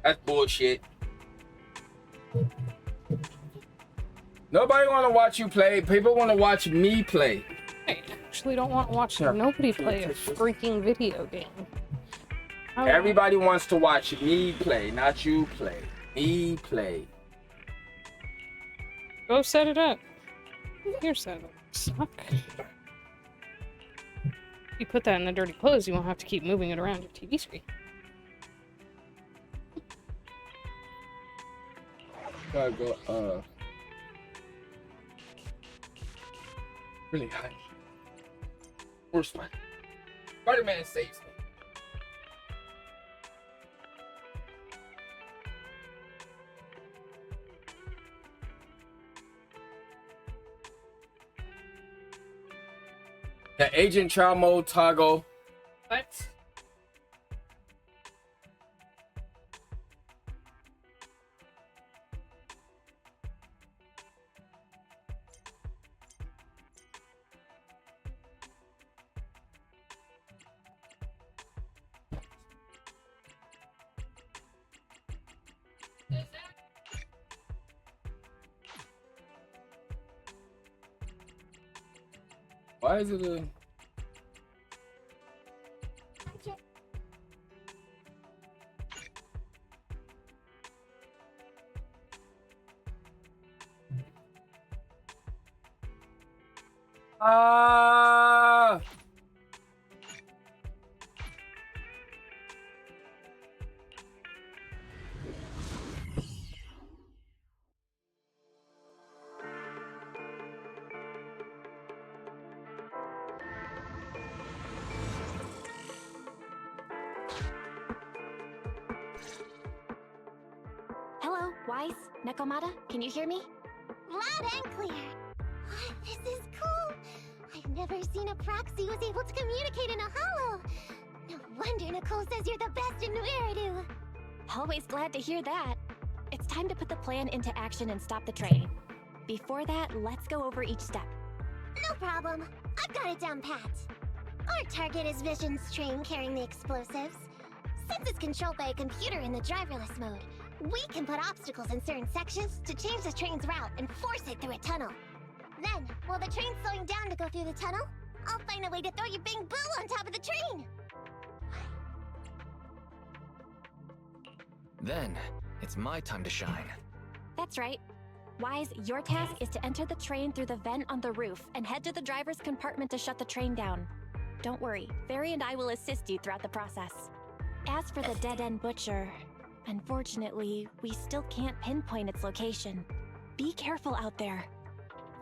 That's bullshit. Nobody want to watch you play. People want to watch me play. I actually don't want to watch nobody play a freaking video game. Everybody wants to watch me play, not you play. Me play. Go set it up. Here, set it up. Suck. You put that in the dirty clothes, you won't have to keep moving it around your TV screen. Gotta go, really high. Worst one. Spider-Man saves me. The agent trial mode toggle. What? Why is it a... Hello, Wise, Nekomata, can you hear me? Loud and clear. This is cool. I've never seen a proxy who was able to communicate in a hollow. No wonder Nicole says you're the best in Nueridu. Always glad to hear that. It's time to put the plan into action and stop the train. Before that, let's go over each step. No problem. I've got it down pat. Our target is Vision's train carrying the explosives. Since it's controlled by a computer in the driverless mode, we can put obstacles in certain sections to change the train's route and force it through a tunnel. Then, while the train's slowing down to go through the tunnel, I'll find a way to throw your Bing Boo on top of the train! Then, it's my time to shine. That's right. Wise, your task is to enter the train through the vent on the roof and head to the driver's compartment to shut the train down. Don't worry, Fairy and I will assist you throughout the process. As for the dead-end butcher, unfortunately, we still can't pinpoint its location. Be careful out there.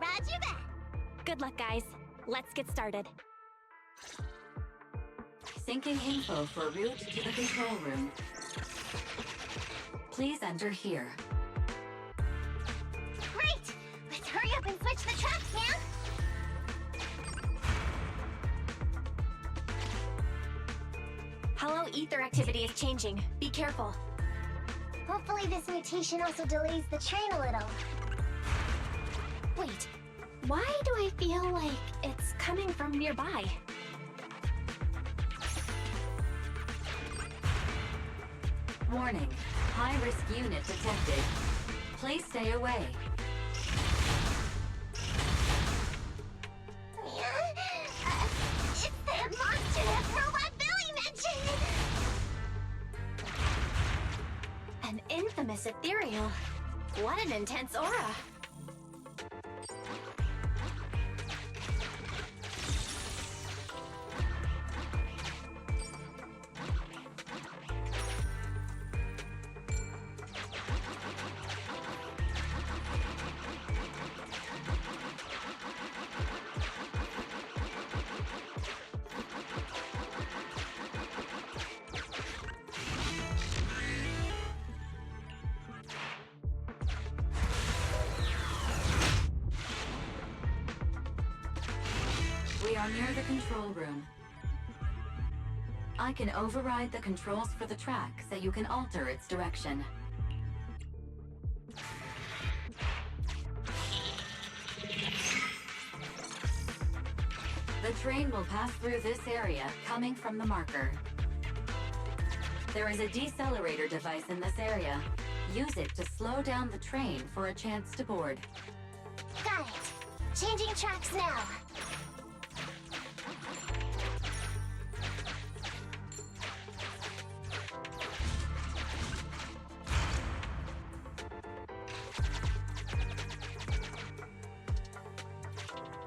Roger that! Good luck, guys. Let's get started. Syncing info for route to the control room. Please enter here. Great! Let's hurry up and switch the tracks, man! Hollow ether activity is changing. Be careful. Hopefully this mutation also delays the train a little. Wait, why do I feel like it's coming from nearby? Warning, high-risk unit detected. Please stay away. It's that monster that Robot Billy mentioned! An infamous ethereal. What an intense aura! We are near the control room. I can override the controls for the track so you can alter its direction. The train will pass through this area, coming from the marker. There is a decelerator device in this area. Use it to slow down the train for a chance to board. Got it. Changing tracks now.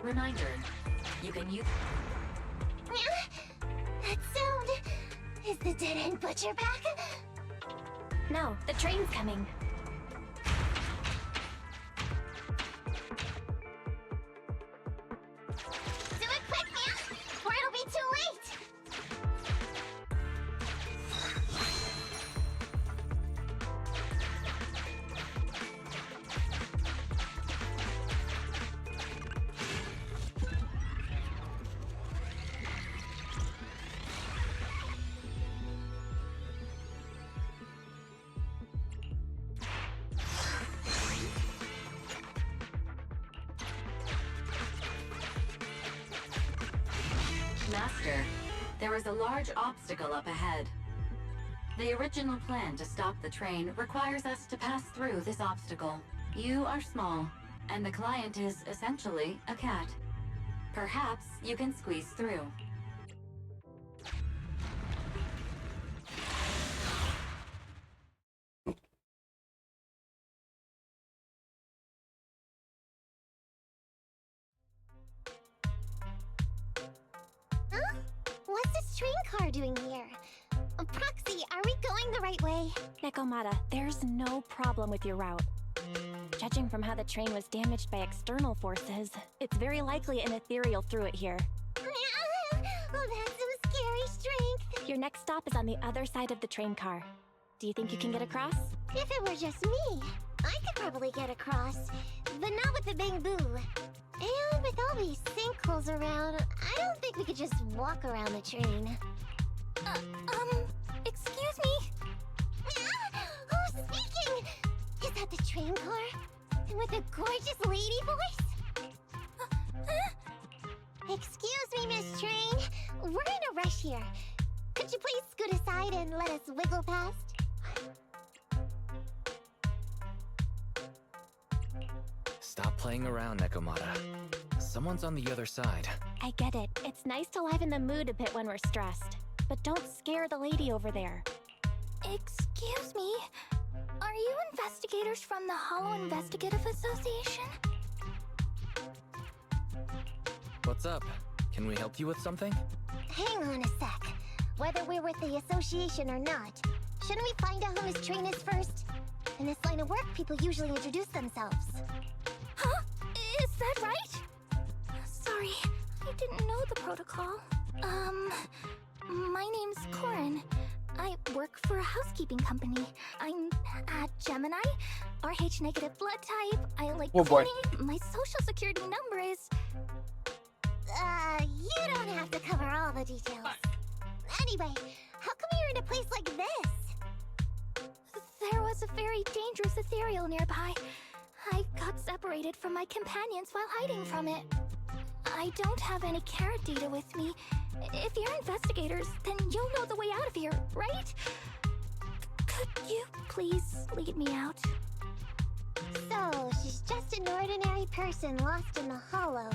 Reminder, you can use... That sound... Is the dead-end butcher back? No, the train's coming. Do it quick, man! Or it'll be too late! Master, there is a large obstacle up ahead. The original plan to stop the train requires us to pass through this obstacle. You are small, and the client is essentially a cat. Perhaps you can squeeze through. Huh? What's this train car doing here? Proxy, are we going the right way? Nekomata, there's no problem with your route. Judging from how the train was damaged by external forces, it's very likely an ethereal threw it here. Oh, that's some scary strength. Your next stop is on the other side of the train car. Do you think you can get across? If it were just me, I could probably get across. But not with the bamboo. And with all these sinkholes around, I don't think we could just walk around the train. Excuse me? Who's speaking? Is that the train car? And with a gorgeous lady voice? Excuse me, Miss Train. We're in a rush here. Could you please scoot aside and let us wiggle past? Stop playing around, Nekomata. Someone's on the other side. I get it. It's nice to liven the mood a bit when we're stressed. But don't scare the lady over there. Excuse me? Are you investigators from the Hollow Investigative Association? What's up? Can we help you with something? Hang on a sec. Whether we're with the association or not, shouldn't we find out who Miss Train is first? In this line of work, people usually introduce themselves. Huh? Is that right? Sorry, I didn't know the protocol. My name's Corin. I work for a housekeeping company. I'm a Gemini, RH negative blood type. I like Oh boy. cleaning. My social security number is... You don't have to cover all the details. Anyway, how come you're in a place like this? There was a very dangerous ethereal nearby. I got separated from my companions while hiding from it. I don't have any carrot data with me. If you're investigators, then you'll know the way out of here, right? Could you please lead me out? So, she's just an ordinary person lost in the Hollow.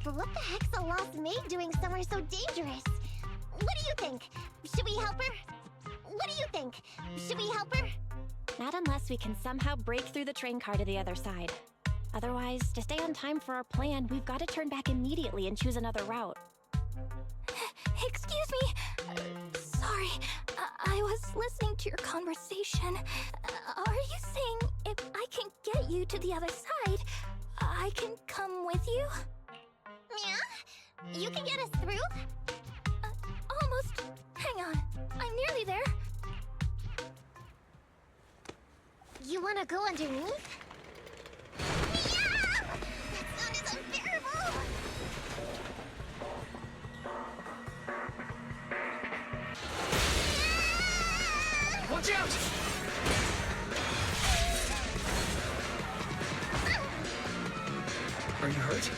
But what the heck's a lost maid doing somewhere so dangerous? What do you think? Should we help her? What do you think? Should we help her? Not unless we can somehow break through the train car to the other side. Otherwise, to stay on time for our plan, we've got to turn back immediately and choose another route. Excuse me. Sorry, I was listening to your conversation. Are you saying if I can get you to the other side, I can come with you? Yeah? You can get us through? Almost. Hang on, I'm nearly there. You wanna go underneath? Yeah! That sound is unbearable! Watch out! Are you hurt?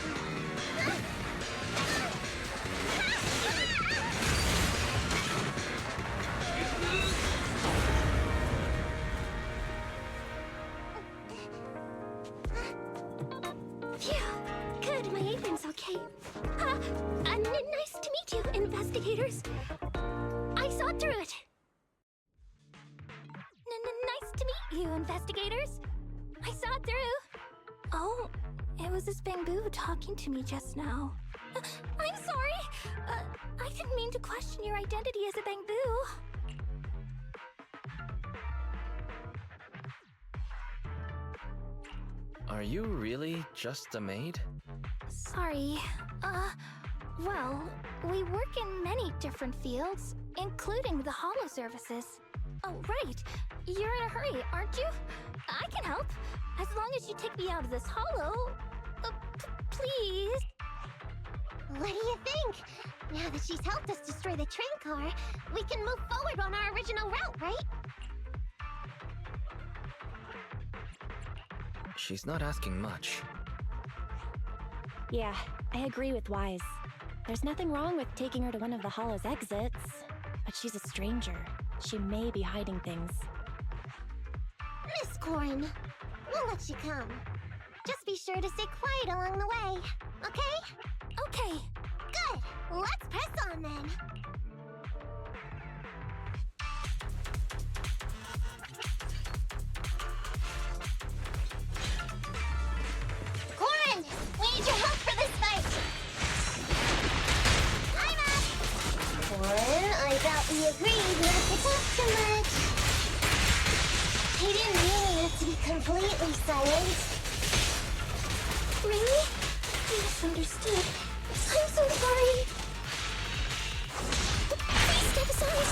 You investigators? I saw it through. Oh, it was this bamboo talking to me just now. I'm sorry. I didn't mean to question your identity as a bamboo. Are you really just a maid? Sorry. Well, we work in many different fields, including the holo services. Oh, right. You're in a hurry, aren't you? I can help. As long as you take me out of this holo. Please. What do you think? Now that she's helped us destroy the train car, we can move forward on our original route, right? She's not asking much. Yeah, I agree with Wise. There's nothing wrong with taking her to one of the holo's exits, but she's a stranger. She may be hiding things. Miss Corin, we'll let you come. Just be sure to stay quiet along the way, okay? Okay. Good! Let's press on then! Corin! We need your help for this fight! I'm up! Corin, I thought we agreed not to talk too much. He didn't mean you to be completely silent. Really? I misunderstood. I'm so sorry. Please step aside.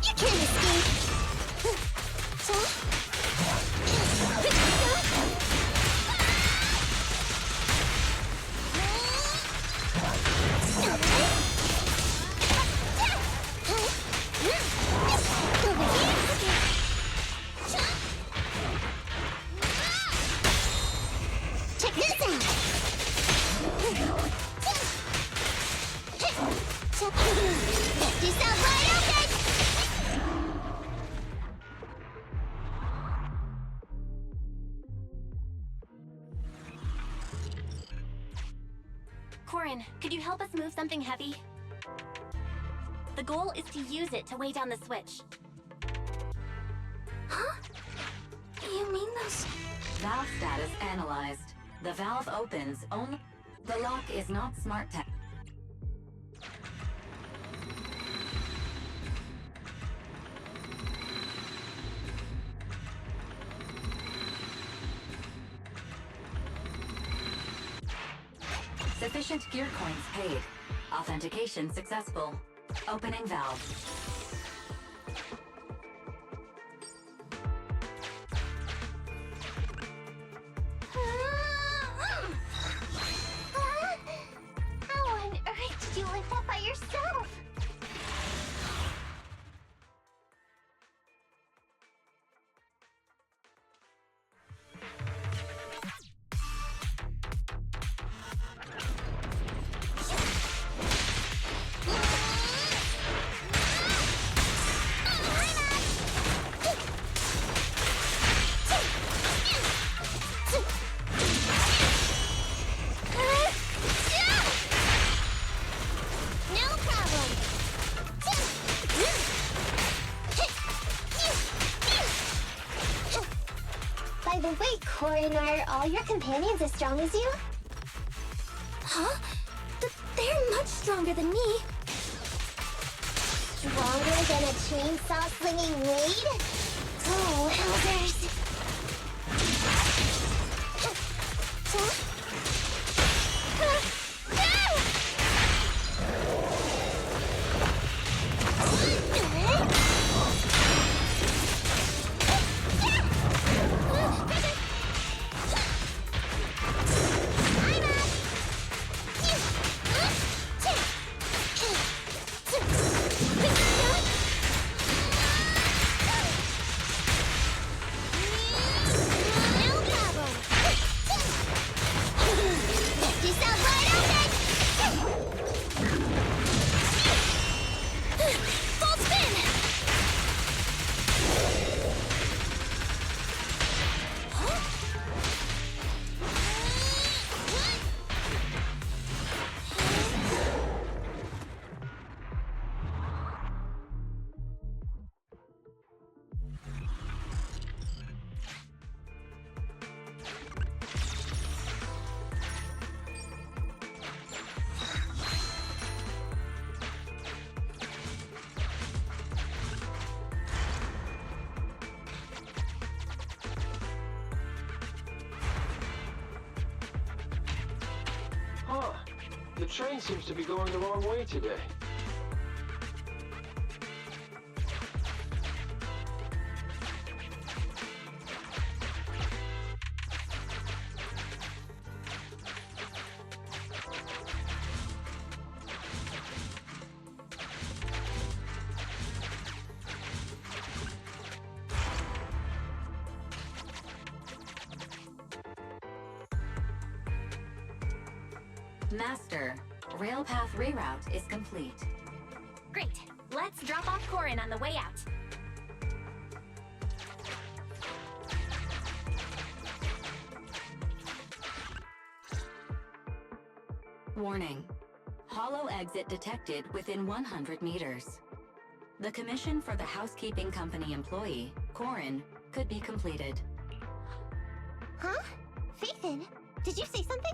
You can't escape! Check this out! Left yourself wide open! Corin, could you help us move something heavy? The goal is to use it to weigh down the switch. Huh? You mean those... Valve status analyzed. The valve opens only. The lock is not smart tech. Sufficient gear coins paid. Authentication successful. Opening valve. How on earth did you lift that by yourself? By the way, Corin, are all your companions as strong as you? Huh? They're much stronger than me. Stronger than a chainsaw-slinging maid? Oh, wowzers! The train seems to be going the wrong way today. Master, railpath reroute is complete. Great. Let's drop off Corin on the way out. Warning. Hollow exit detected within 100 meters. The commission for the housekeeping company employee, Corin, could be completed. Huh? Faithin, did you say something?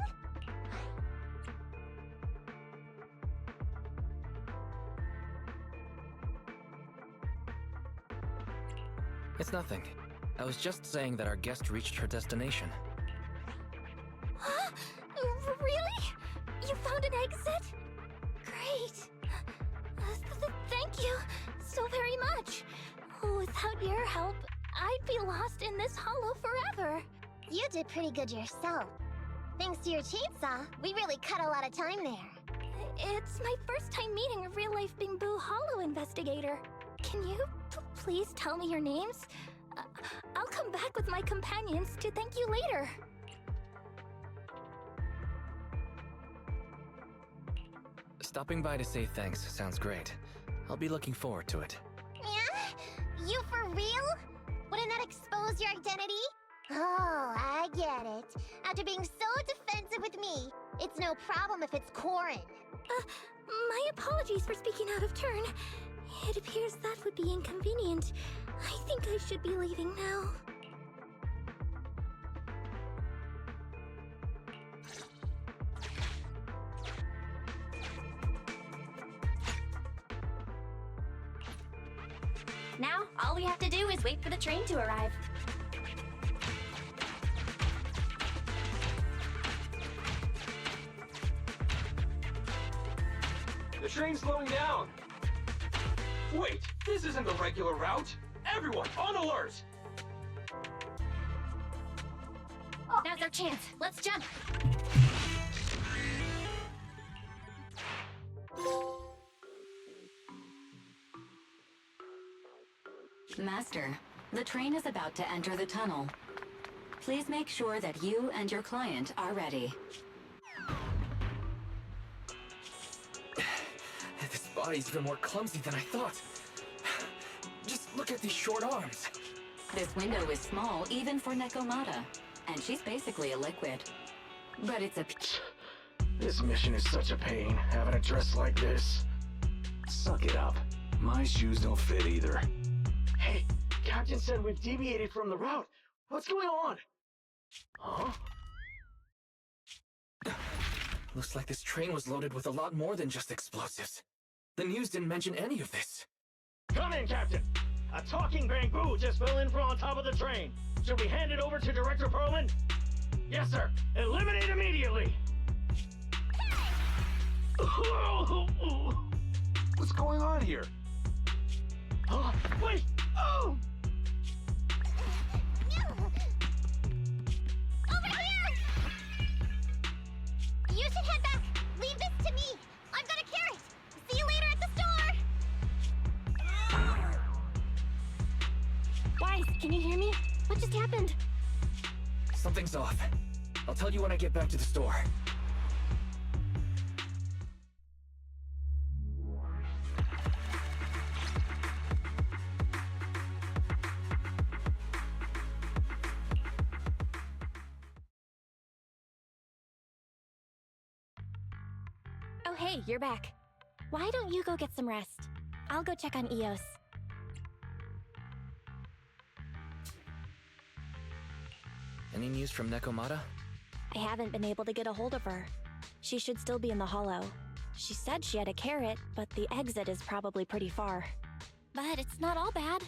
It's nothing. I was just saying that our guest reached her destination. Huh? Really? You found an exit? Great. Thank you so very much. Without your help, I'd be lost in this hollow forever. You did pretty good yourself. Thanks to your chainsaw, we really cut a lot of time there. It's my first time meeting a real-life Bingbu Hollow investigator. Can you please tell me your names? I'll come back with my companions to thank you later. Stopping by to say thanks sounds great. I'll be looking forward to it. Yeah? You for real? Wouldn't that expose your identity? Oh, I get it. After being so defensive with me, it's no problem if it's Corin. My apologies for speaking out of turn. It appears that would be inconvenient. I think I should be leaving now. Now, all we have to do is wait for the train to arrive. The train's slowing down. Wait, this isn't the regular route. Everyone, on alert! Now's our chance. Let's jump. Master, the train is about to enter the tunnel. Please make sure that you and your client are ready. This body's even more clumsy than I thought. Just look at these short arms. This window is small even for Nekomata, and she's basically a liquid. But it's a... This mission is such a pain, having a dress like this. Suck it up. My shoes don't fit either. Hey, Captain said we've deviated from the route. What's going on? Huh? Looks like this train was loaded with a lot more than just explosives. The news didn't mention any of this. Come in, Captain! A talking bamboo just fell in from on top of the train. Should we hand it over to Director Perlman? Yes, sir. Eliminate immediately! What's going on here? Huh? Wait! Oh! Over here! You should head back. Leave this to me. I'm gonna carry it. See you later at the store. Guys, can you hear me? What just happened? Something's off. I'll tell you when I get back to the store. Oh, hey, you're back. Why don't you go get some rest? I'll go check on Eos. Any news from Nekomata? I haven't been able to get a hold of her. She should still be in the hollow. She said she had a carrot, but the exit is probably pretty far. But it's not all bad.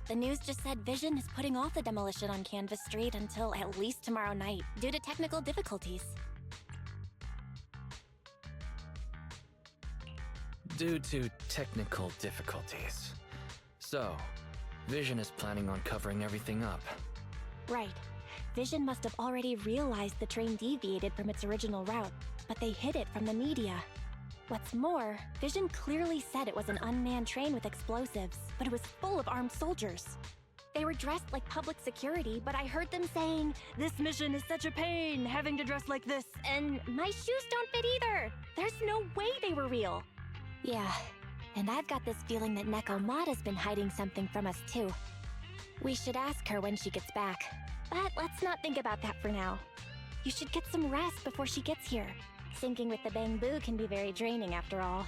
The news just said Vision is putting off the demolition on Canvas Street until at least tomorrow night, due to technical difficulties. due to technical difficulties. So, Vision is planning on covering everything up. Right. Vision must have already realized the train deviated from its original route, but they hid it from the media. What's more, Vision clearly said it was an unmanned train with explosives, but it was full of armed soldiers. They were dressed like public security, but I heard them saying, "This mission is such a pain, having to dress like this, and my shoes don't fit either." There's no way they were real. Yeah, and I've got this feeling that Nekomata's been hiding something from us too. We should ask her when she gets back. But let's not think about that for now. You should get some rest before she gets here. Syncing with the Bamboo can be very draining after all.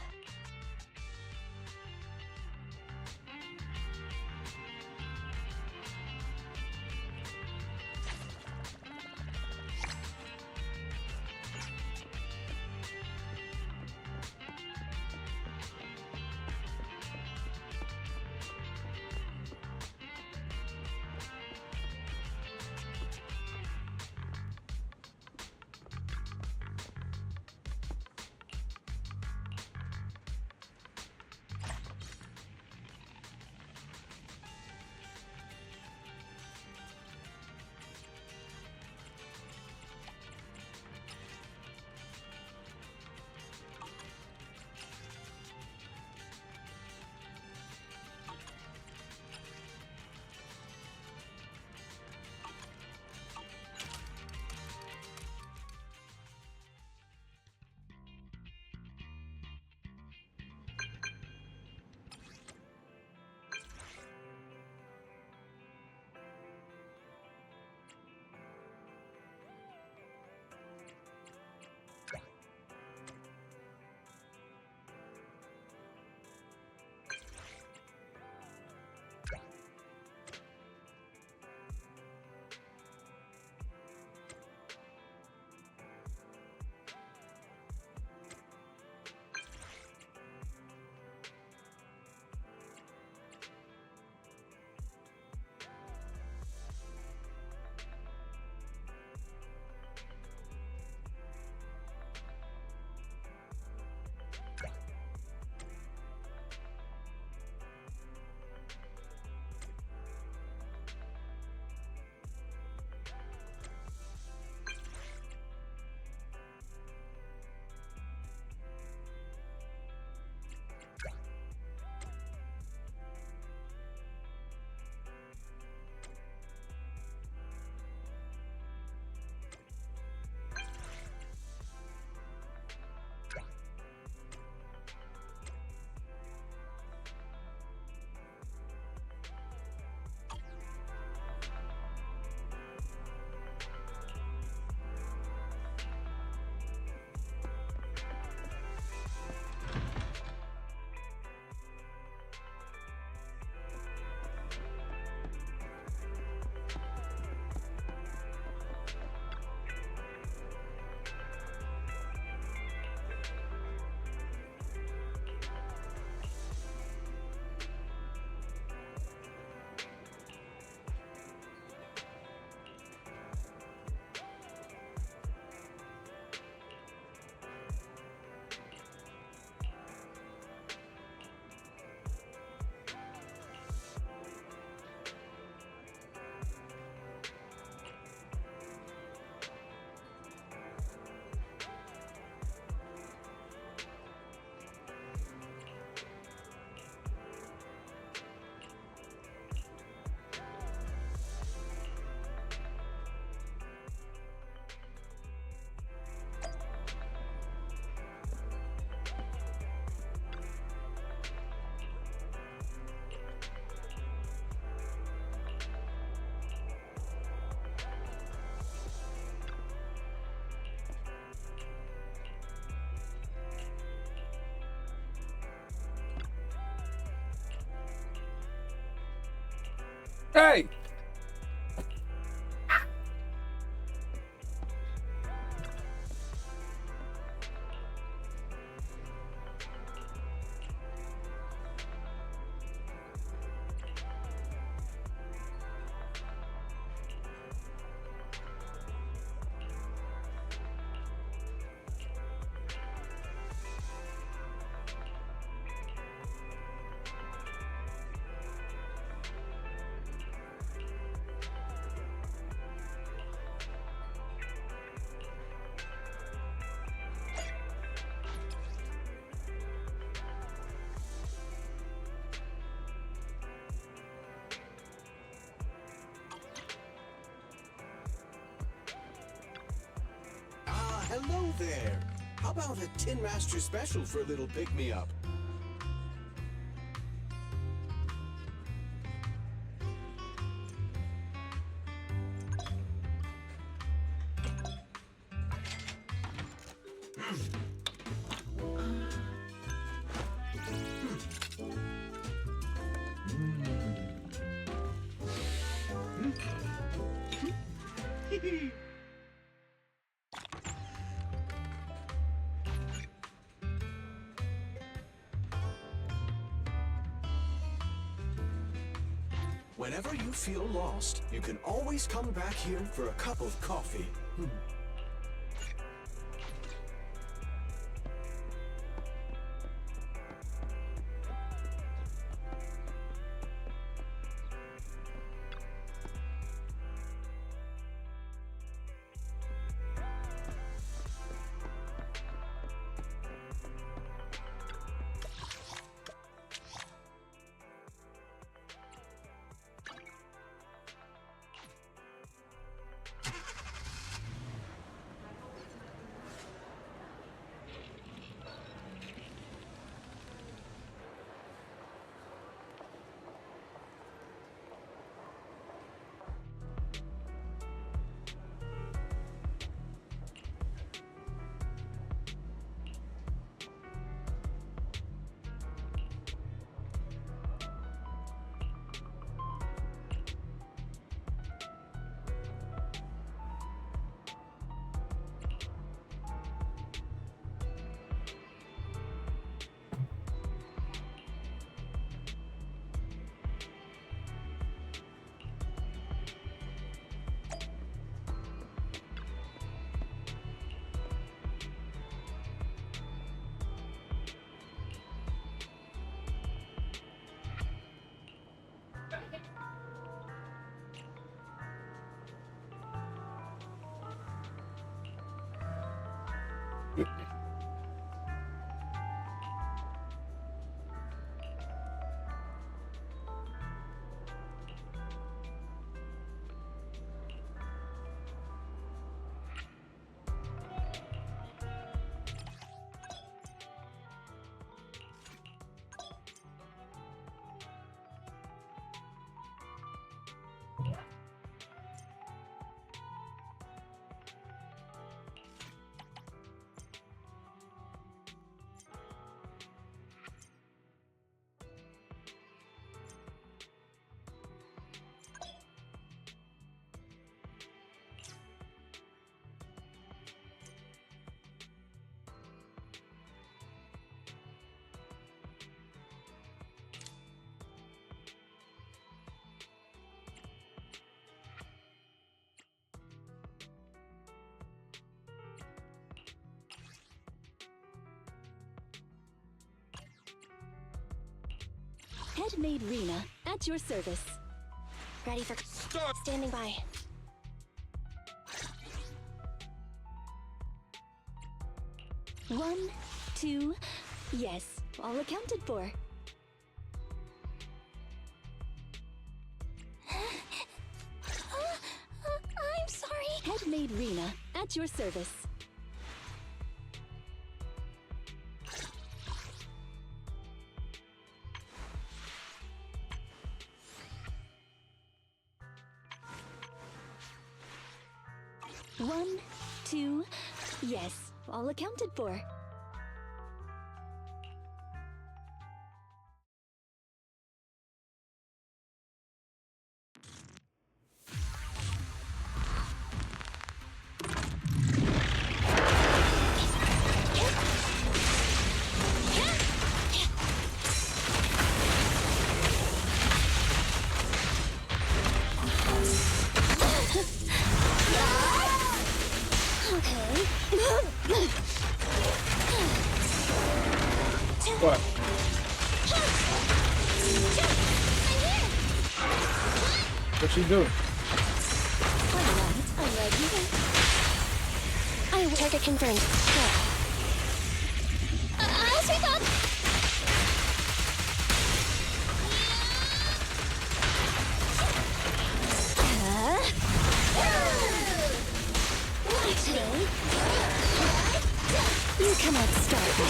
Hey! Hello there. How about a Tin Master special for a little pick-me-up? Whenever you feel lost, you can always come back here for a cup of coffee. Headmaid Rena, at your service. Ready for... Start. Standing by. One, two, yes, all accounted for. I'm sorry. Headmaid Rena, at your service. One, two, yes, all accounted for. What? What you do? I'm ready. Target confirmed. I'll sweep up. Today. cannot stop me.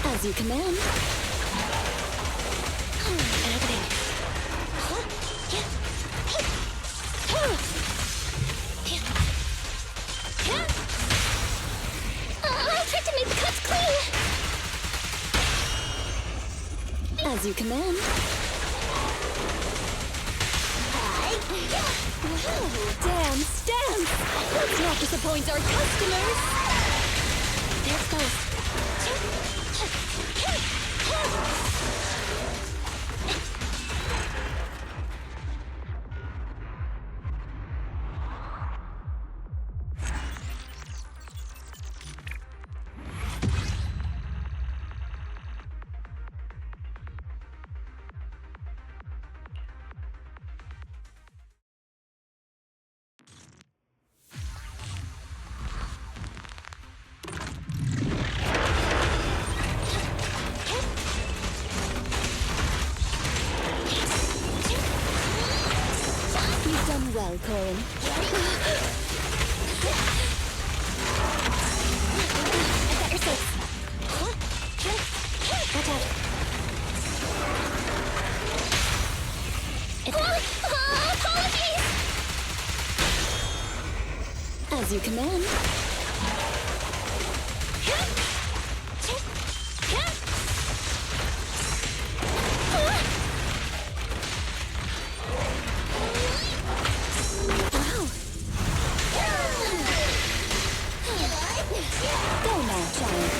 As you command. I'll try to make the cuts clean. As you command. Dance, dance! Let's not disappoint our customers! There's both. You've done well, Corin. I've got your six. Watch out. Apologies! As you command. Go now, child.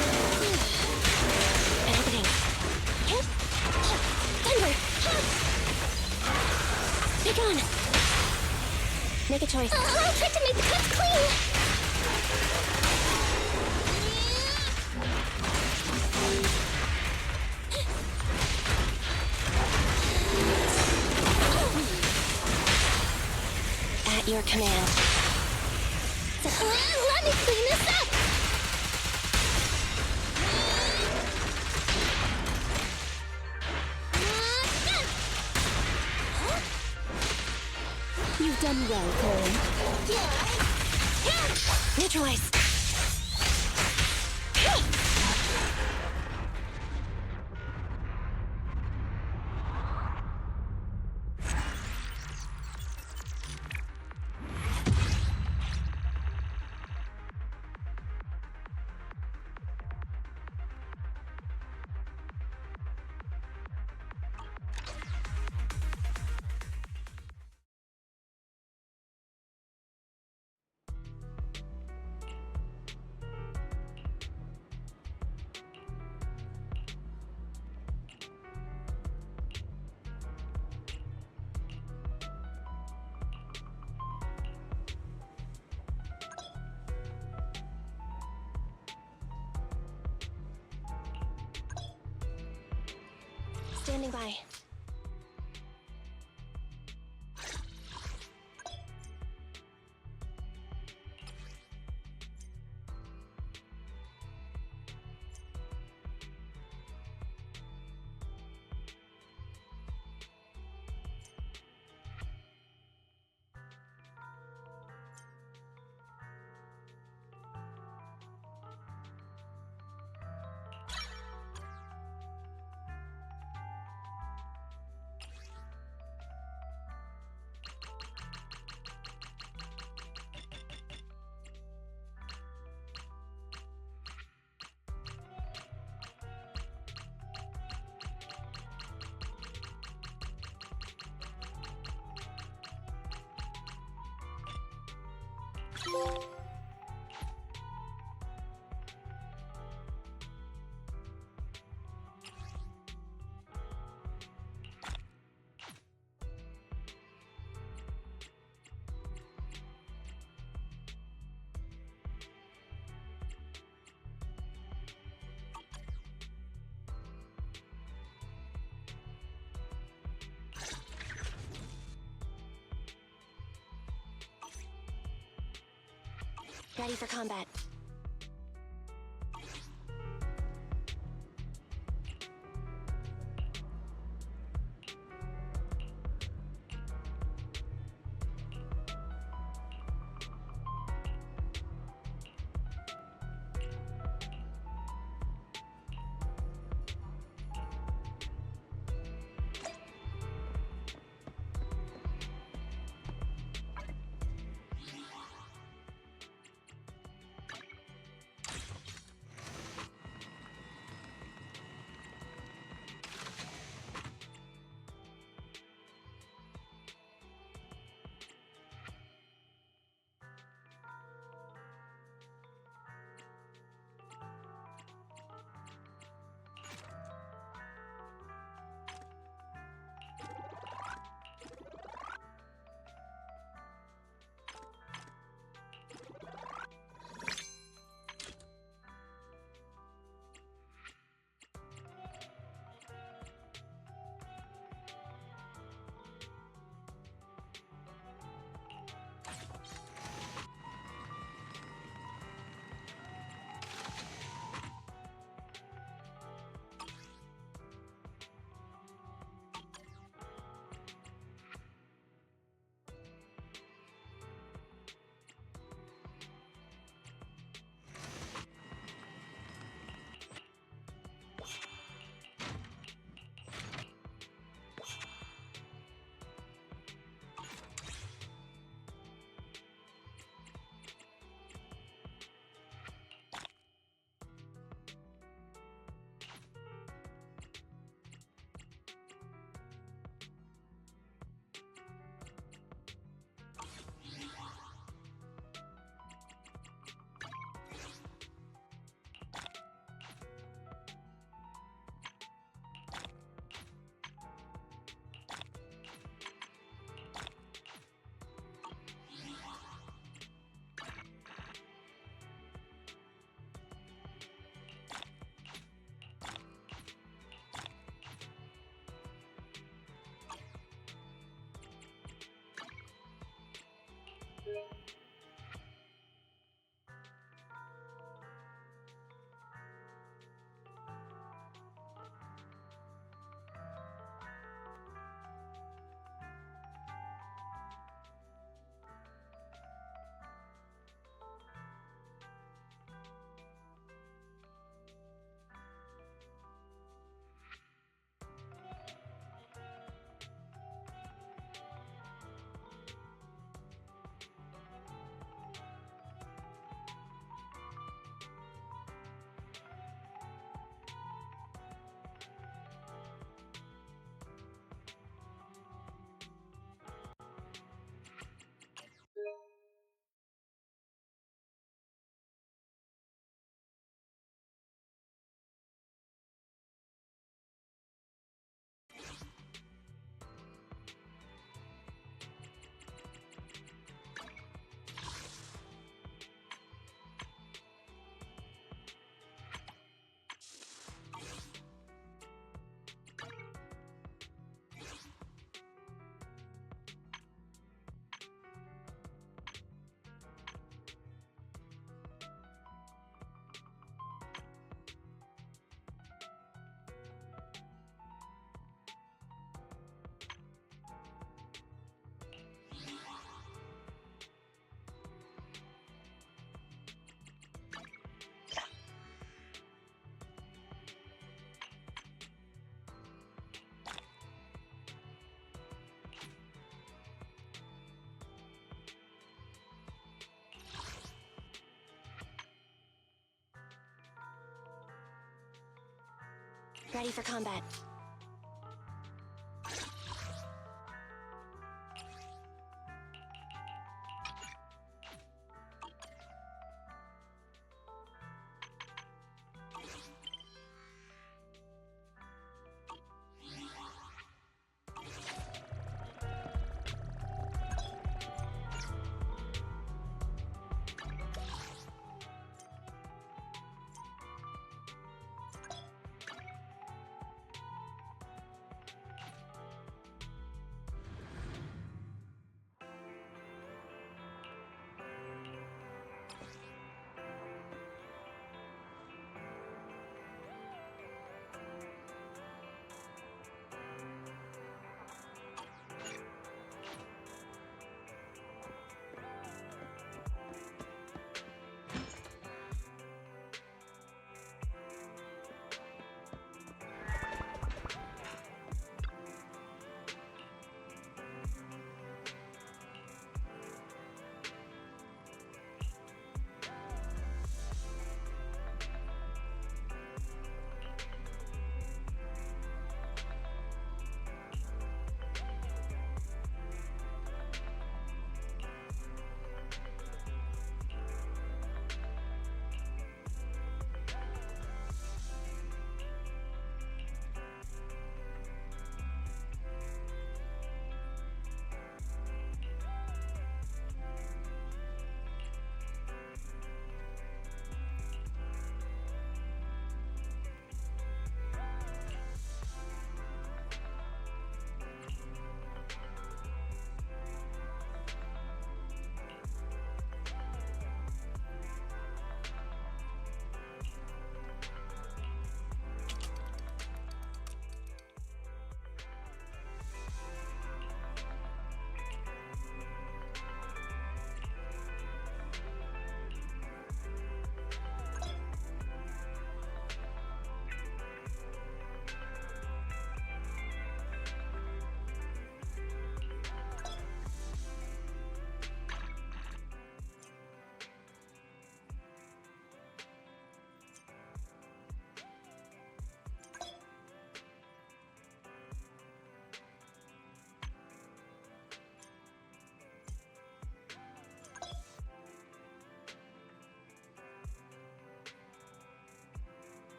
Anything. Thunder! Pick on. Make a choice. I'll try to make the cuts clean. At your command. Let me clean this up. You've done well, Corin. Neutralize. Standing by. Ready for combat. Ready for combat.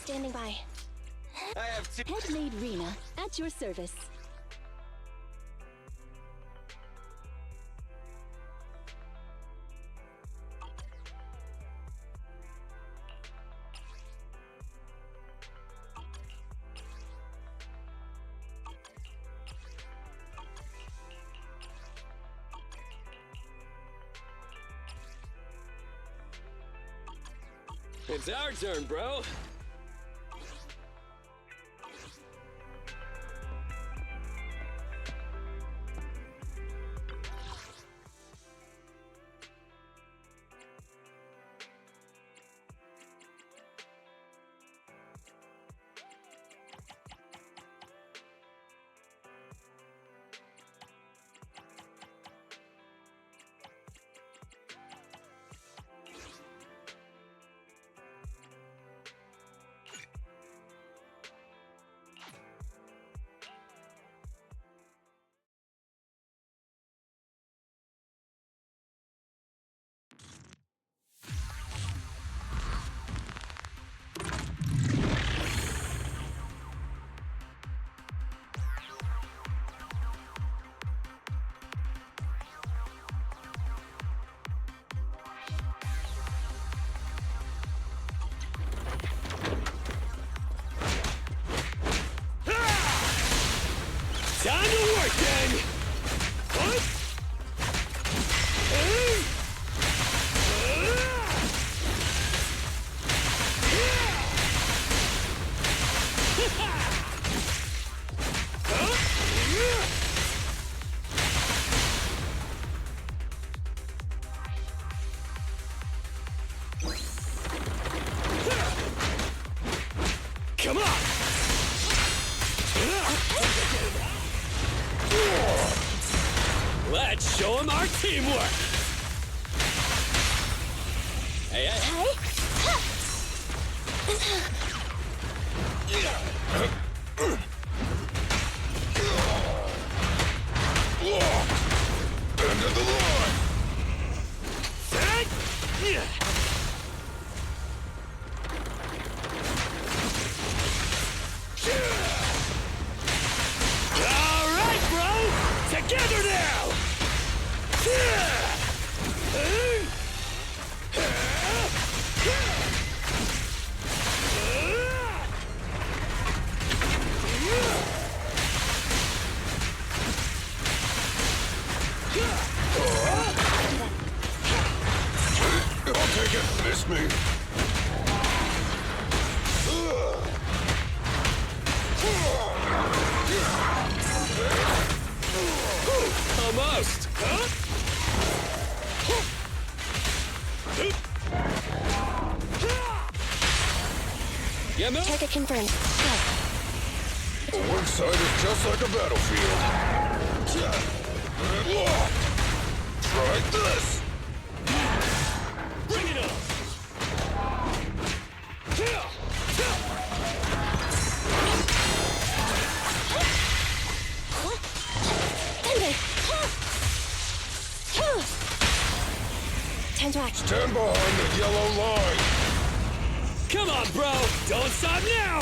Standing by. I have two. Headmaid Rena, at your service. It's our turn, bro. from our teamwork! Hey, hey! End of the line! All right, bro! Together now! I'll take it. Miss me. Almost! Huh? Yeah, no? Target confirmed. Go. One side is just like a battlefield. Try this! Bring it on! Time to act. Stand behind the yellow line! Come on, bro! Don't stop now!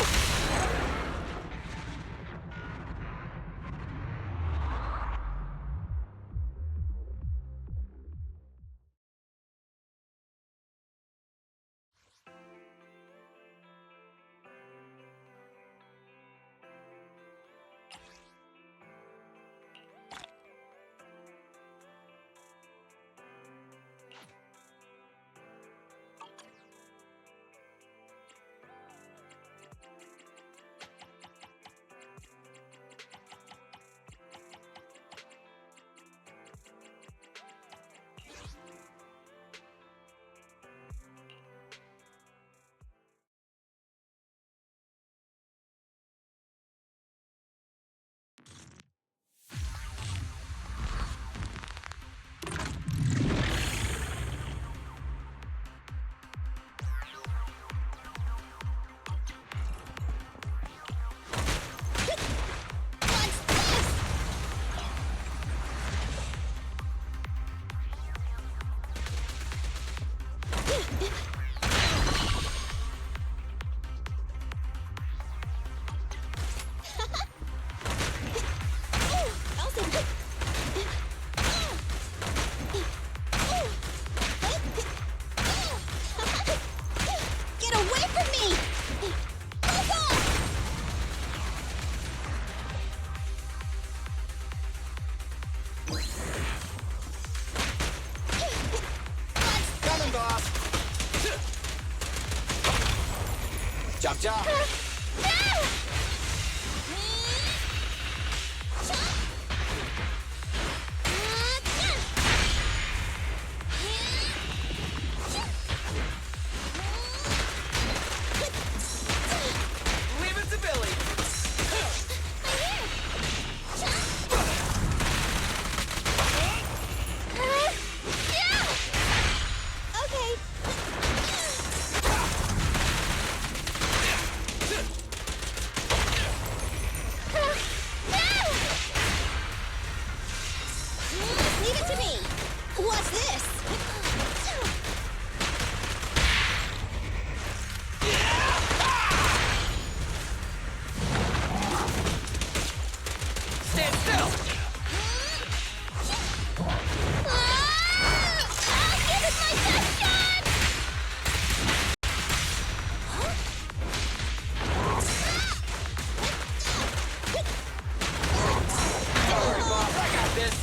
Get away from me! Back off! Coming, boss. Chop, chop. Leave it to Billy. Okay. Leave it to me. What's this? Stand still. I'll give it my best shot! Don't worry, boss. I got this.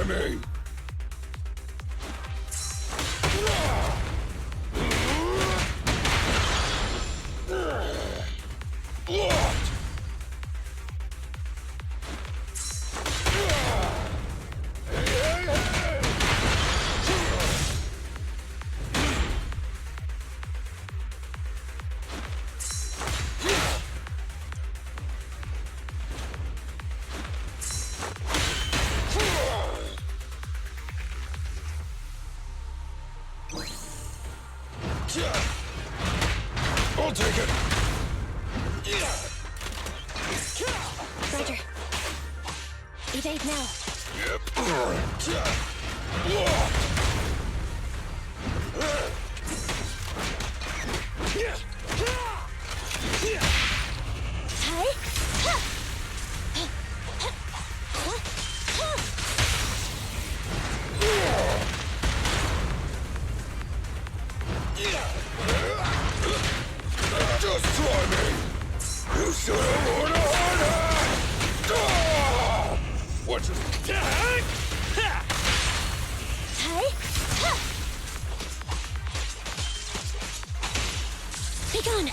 me! Blocked! I'll take it! Roger. Evade now. Yep. Blocked! Just try me! You should have worn harder! What's this? Be gone!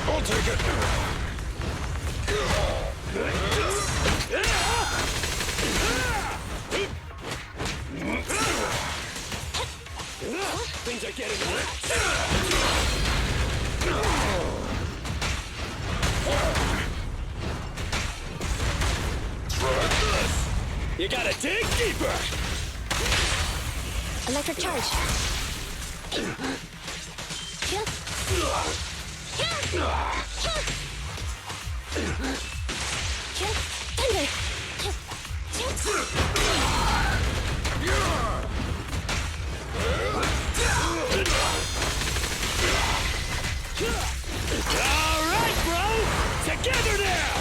I'll take it! Things are getting Try this! You gotta dig deeper! Electric charge. Alright, bro! Together now!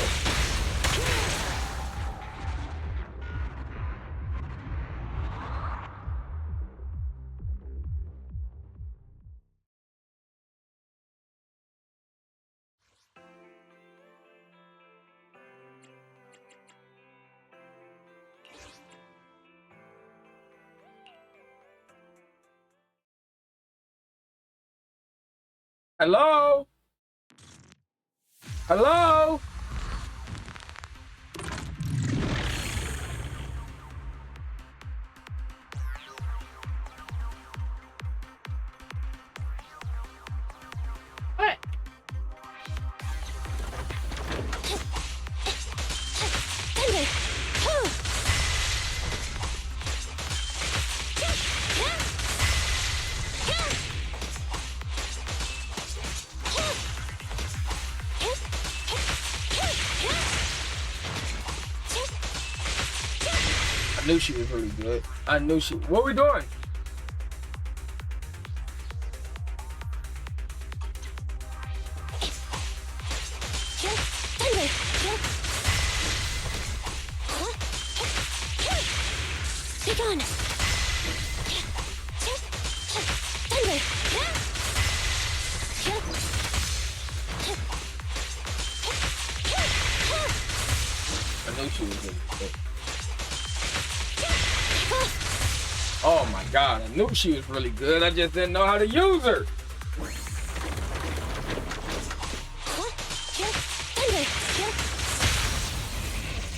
Hello? Hello? What? I knew she was really good. I knew she. What we doing? Be gone! I knew she was really good. Oh my God, I knew she was really good. I just didn't know how to use her.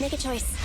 Make a choice.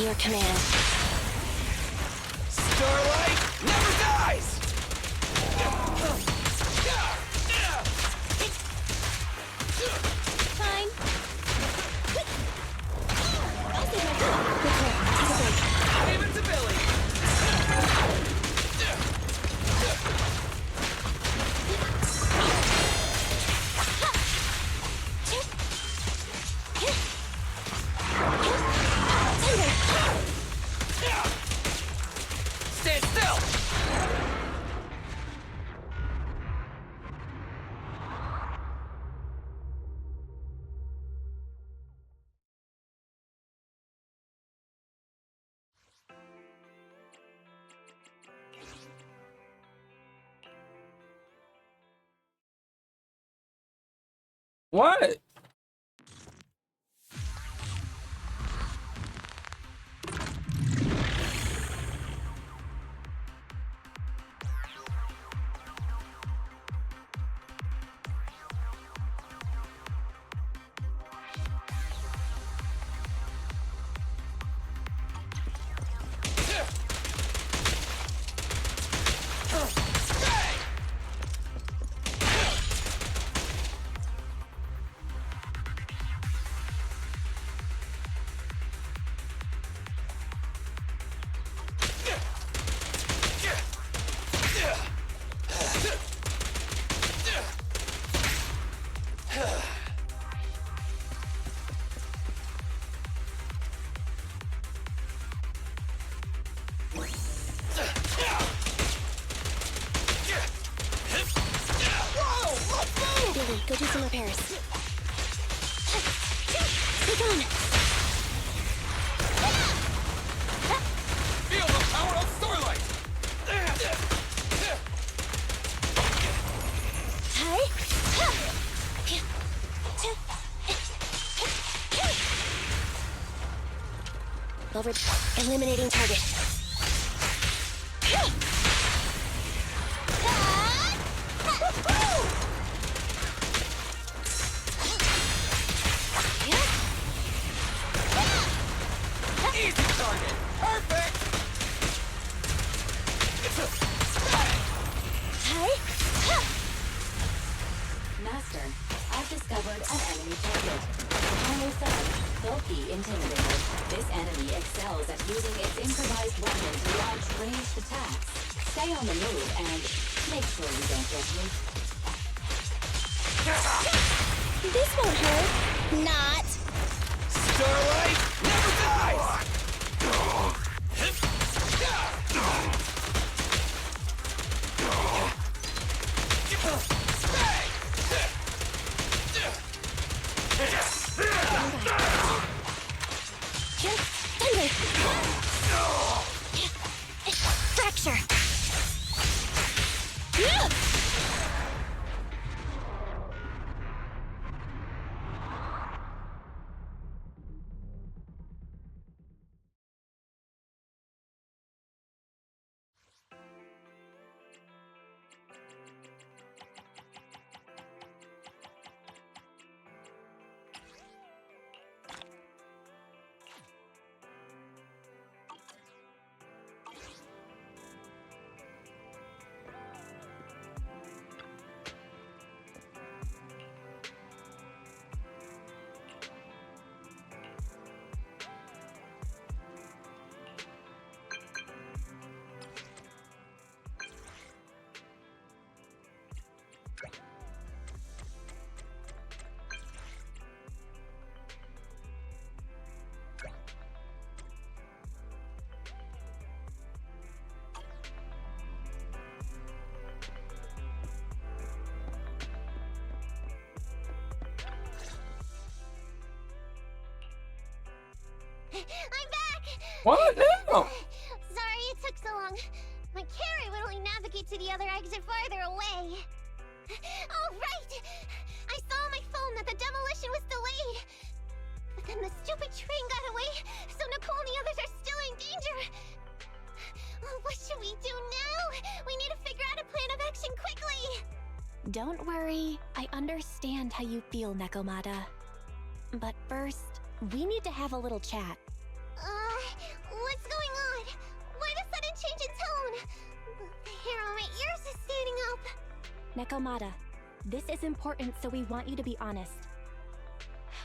your command. Starlight never dies! Fine. I'll save myself. Good work. Take a break. Leave it to Billy! Stand still! What? Billy, go do some repairs. Take on! Feel the power of Starlight! Over. Eliminating target. Easy target! Perfect! Master, I've discovered an enemy target. Armor 7, bulky intimidator. This enemy excels at using its improvised weapon to launch ranged attacks. Stay on the move and make sure you don't get me. This won't hurt. Not. Starlight never dies! Fracture. I'm back! What now? Sorry it took so long. My carrier would only navigate to the other exit farther away. Oh, right! I saw on my phone that the demolition was delayed. But then the stupid train got away, so Nicole and the others are still in danger. Oh, what should we do now? We need to figure out a plan of action quickly! Don't worry. I understand how you feel, Nekomata. But first, we need to have a little chat. Nekomata, this is important, so we want you to be honest.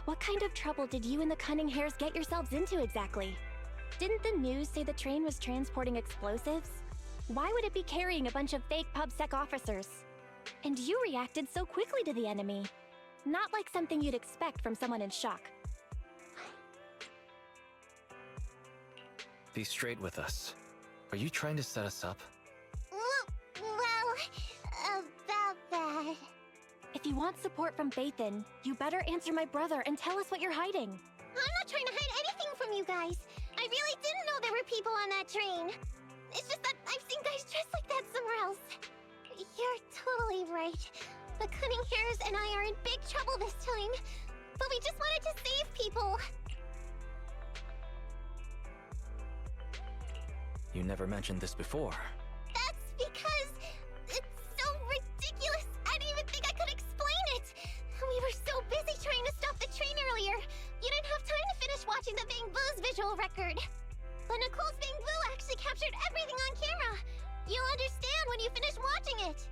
What kind of trouble did you and the Cunning Hares get yourselves into exactly? Didn't the news say the train was transporting explosives? Why would it be carrying a bunch of fake PubSec officers? And you reacted so quickly to the enemy. Not like something you'd expect from someone in shock. Be straight with us. Are you trying to set us up? Well, about that. If you want support from Bathan, you better answer my brother and tell us what you're hiding. I'm not trying to hide anything from you guys. I really didn't know there were people on that train. It's just that I've seen guys dressed like that somewhere else. You're totally right. The Cunning Hares and I are in big trouble this time. But we just wanted to save people. You never mentioned this before. That's because it's so ridiculous. I didn't even think I could explain it. We were so busy trying to stop the train earlier. You didn't have time to finish watching the Bang Boo's visual record. But Nicole's Bang Boo actually captured everything on camera. You'll understand when you finish watching it.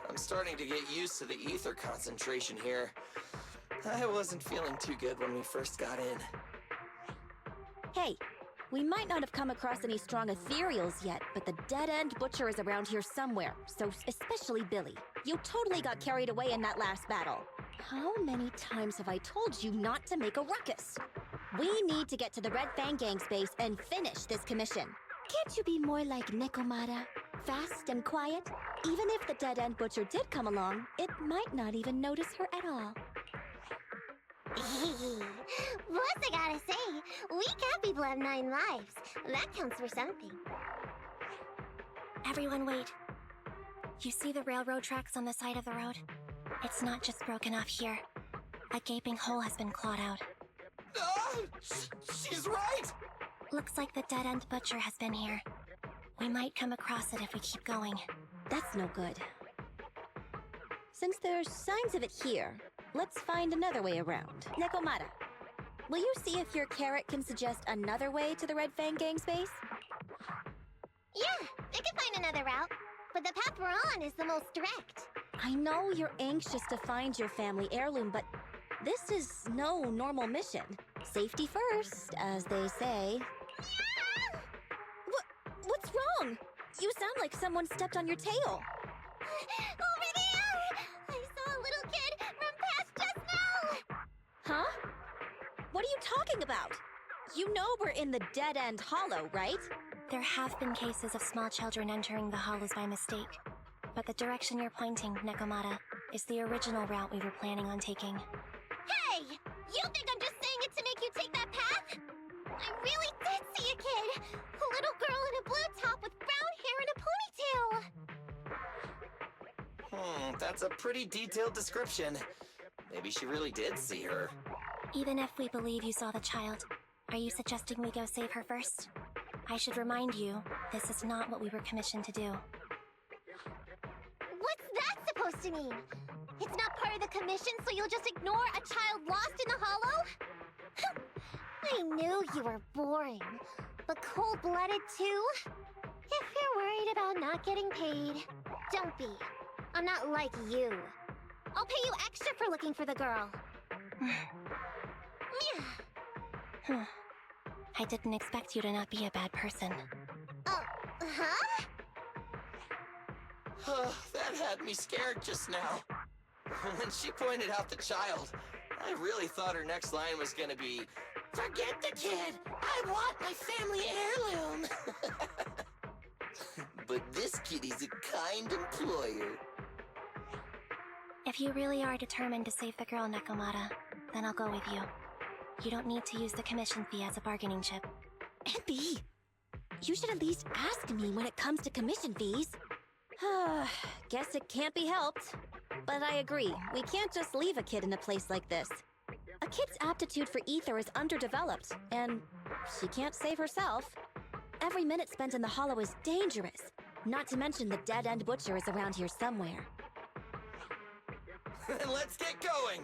I'm starting to get used to the ether concentration here. I wasn't feeling too good when we first got in. Hey, we might not have come across any strong ethereals yet, but the dead-end butcher is around here somewhere, so especially Billy. You totally got carried away in that last battle. How many times have I told you not to make a ruckus? We need to get to the Red Fang Gang's base and finish this commission. Can't you be more like Nekomata? Fast and quiet? Even if the dead-end butcher did come along, it might not even notice her at all. Plus, I gotta say, we cat people have 9 lives. That counts for something. Everyone wait. You see the railroad tracks on the side of the road? It's not just broken off here. A gaping hole has been clawed out. She's right! Looks like the dead-end butcher has been here. We might come across it if we keep going. That's no good. Since there's signs of it here, let's find another way around. Nekomata, will you see if your carrot can suggest another way to the Red Fang Gang's base? Yeah, they can find another route. But the path we're on is the most direct. I know you're anxious to find your family heirloom, but this is no normal mission. Safety first, as they say. Yeah! What's wrong? You sound like someone stepped on your tail. Over there! I saw a little kid run past just now! Huh? What are you talking about? You know we're in the dead-end hollow, right? There have been cases of small children entering the hollows by mistake. But the direction you're pointing, Nekomata, is the original route we were planning on taking. Hey! You think I'm just saying it to make you take that path? I really did see a kid! A little girl in a blue top with brown hair and a ponytail! That's a pretty detailed description. Maybe she really did see her. Even if we believe you saw the child, are you suggesting we go save her first? I should remind you, this is not what we were commissioned to do. What's that supposed to mean? It's not part of the commission, so you'll just ignore a child lost in the hollow? I knew you were boring, but cold-blooded too? If you're worried about not getting paid, don't be. I'm not like you. I'll pay you extra for looking for the girl. I didn't expect you to not be a bad person. Huh? That had me scared just now. When she pointed out the child, I really thought her next line was gonna be, "Forget the kid! I want my family heirloom!" But this kitty's a kind employer. If you really are determined to save the girl, Nekomata, then I'll go with you. You don't need to use the commission fee as a bargaining chip. Emby, you should at least ask me when it comes to commission fees. Guess it can't be helped. But I agree, we can't just leave a kid in a place like this. A kid's aptitude for ether is underdeveloped, and she can't save herself. Every minute spent in the hollow is dangerous. Not to mention the dead-end butcher is around here somewhere. Then let's get going!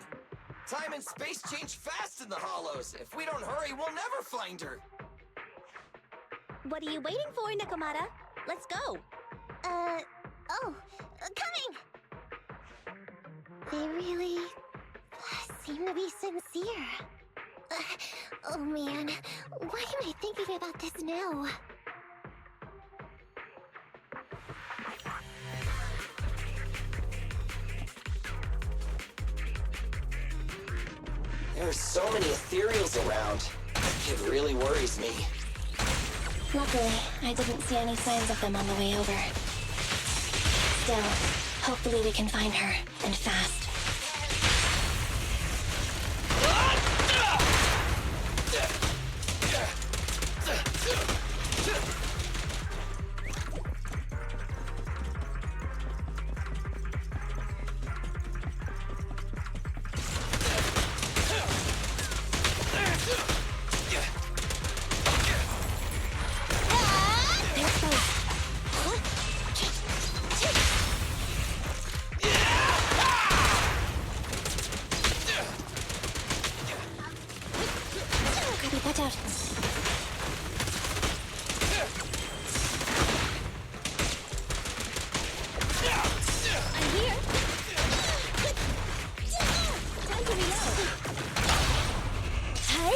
Time and space change fast in the hollows. If we don't hurry, we'll never find her. What are you waiting for, Nekomata? Let's go! Coming! They really seem to be sincere. Oh man, why am I thinking about this now? There are so many ethereals around. It really worries me. Luckily, I didn't see any signs of them on the way over. Still, hopefully we can find her, and fast. Watch out. I'm here. Time to reload. Hi.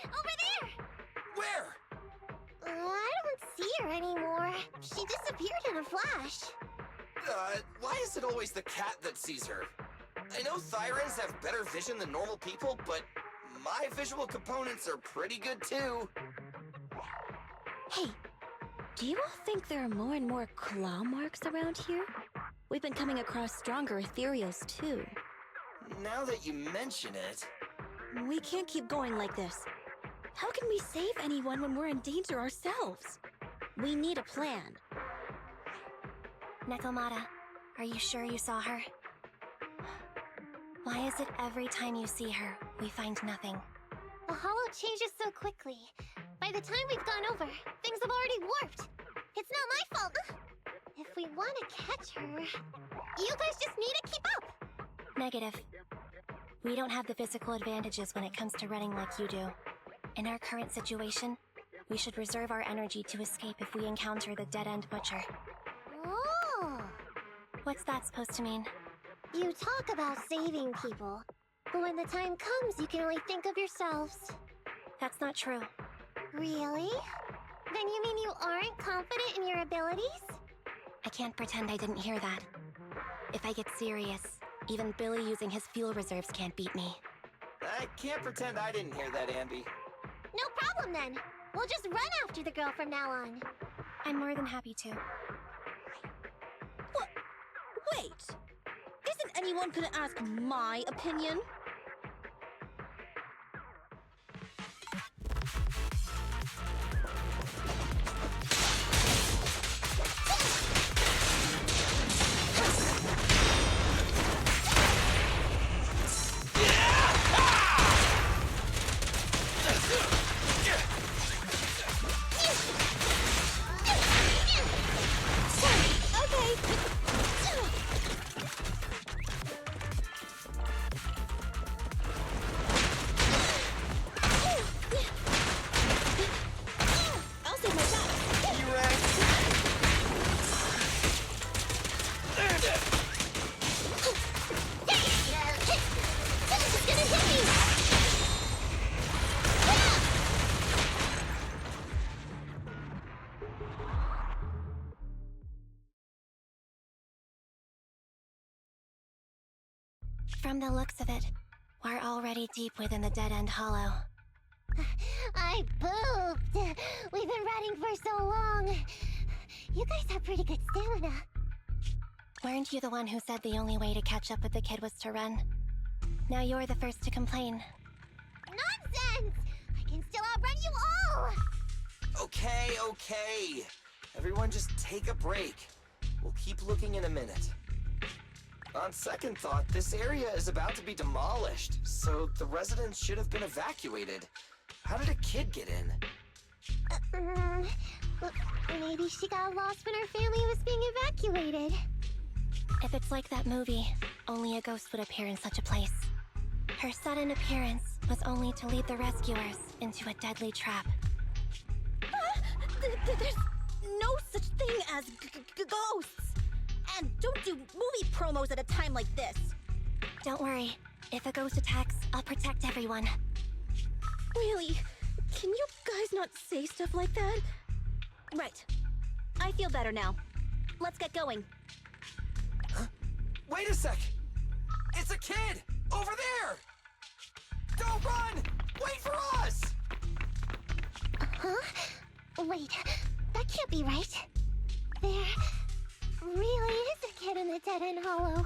Over there! Where? I don't see her anymore. She disappeared in a flash. Why is it always the cat that sees her? I know Thyrans have better vision than normal people, but my visual components are pretty good too. Hey, do you all think there are more and more claw marks around here? We've been coming across stronger ethereals too. Now that you mention it... We can't keep going like this. How can we save anyone when we're in danger ourselves? We need a plan. Nekomata, are you sure you saw her? Why is it every time you see her, we find nothing? The hollow changes so quickly. By the time we've gone over, things have already warped. It's not my fault. If we want to catch her, you guys just need to keep up. Negative. We don't have the physical advantages when it comes to running like you do. In our current situation, we should reserve our energy to escape if we encounter the dead-end butcher. Oh! What's that supposed to mean? You talk about saving people, but when the time comes, you can only think of yourselves. That's not true. Really? Then you mean you aren't confident in your abilities? I can't pretend I didn't hear that. If I get serious, even Billy using his fuel reserves can't beat me. I can't pretend I didn't hear that, Ambi. No problem then. We'll just run after the girl from now on. I'm more than happy to. What? Wait! Isn't anyone gonna ask my opinion? From the looks of it, we're already deep within the dead-end hollow. I pooped! We've been running for so long. You guys have pretty good stamina. Weren't you the one who said the only way to catch up with the kid was to run? Now you're the first to complain. Nonsense! Okay, okay. Everyone just take a break. We'll keep looking in a minute. On second thought, this area is about to be demolished, so the residents should have been evacuated. How did a kid get in? Maybe she got lost when her family was being evacuated. If it's like that movie, only a ghost would appear in such a place. Her sudden appearance was only to lead the rescuers into a deadly trap. There's no such thing as ghosts! And don't do movie promos at a time like this! Don't worry. If a ghost attacks, I'll protect everyone. Really? Can you guys not say stuff like that? Right. I feel better now. Let's get going. Huh? Wait a sec! It's a kid! Over there! Don't run! Wait for us! Huh? Wait, that can't be right. There really is a kid in the dead-end hollow.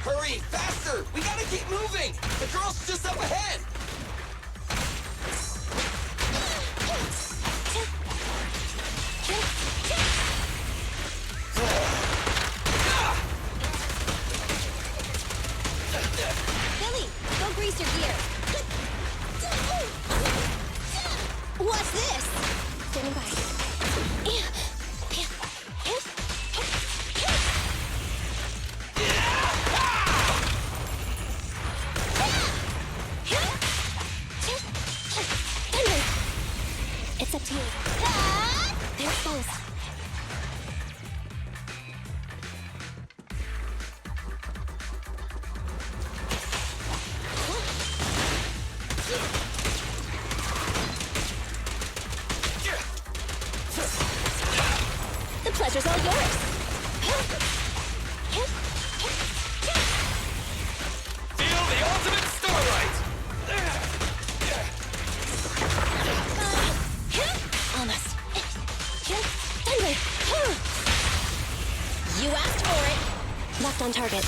Hurry! Faster! We gotta keep moving! The girl's just up ahead! Billy, go grease your gear. What's this? Standing by. It's up to you. They're exposed. The pleasure's all yours. Feel the ultimate starlight! Almost. You asked for it. Locked on target.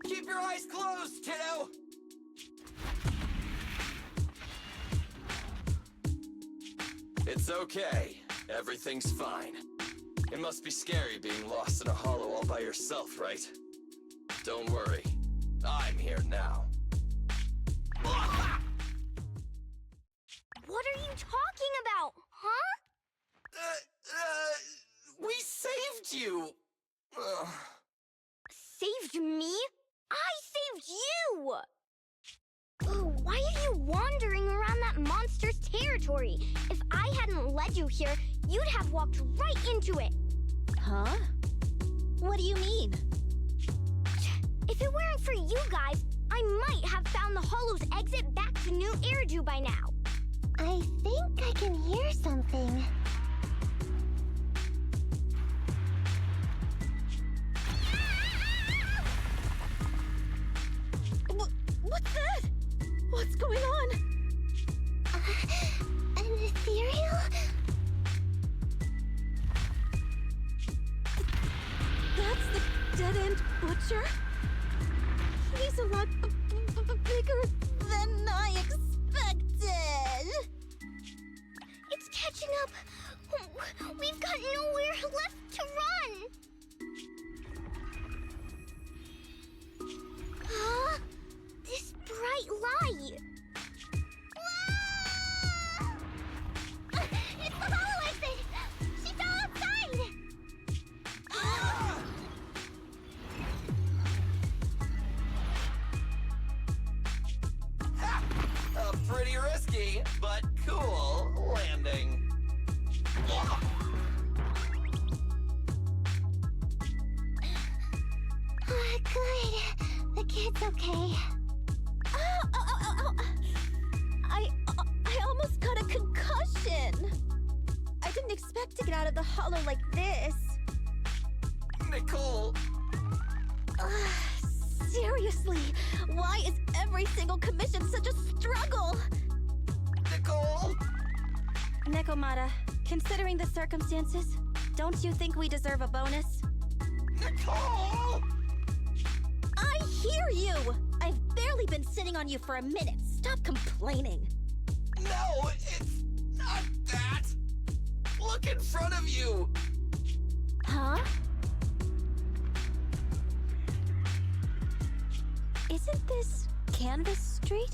Keep your eyes closed, kiddo! It's okay. Everything's fine. It must be scary being lost in a hollow all by yourself, right? Don't worry. I'm here now. What are you talking about, huh? We saved you! Saved me? I saved you! Oh, why are you wandering around that monster's territory? If I hadn't led you here, you'd have walked right into it. Huh? What do you mean? If it weren't for you guys, I might have found the Hollow's exit back to New Eridu by now. I think I can hear something. What's that? What's going on? An ethereal? That's the dead-end butcher? He's a lot bigger than I expected. It's catching up. We've got nowhere left to run. Huh? This bright light. Ah! It's the hollow exit. She fell outside. Pretty risky, but cool landing. Good. The kid's okay. I almost got a concussion. I didn't expect to get out of the hollow like this. Nicole! Seriously, why is every single commission such a struggle? Nicole! Nekomata, considering the circumstances, don't you think we deserve a bonus? Nicole! I hear you! I've barely been sitting on you for a minute. Stop complaining. No, it's not that. Look in front of you. Huh? Isn't this Canvas Street?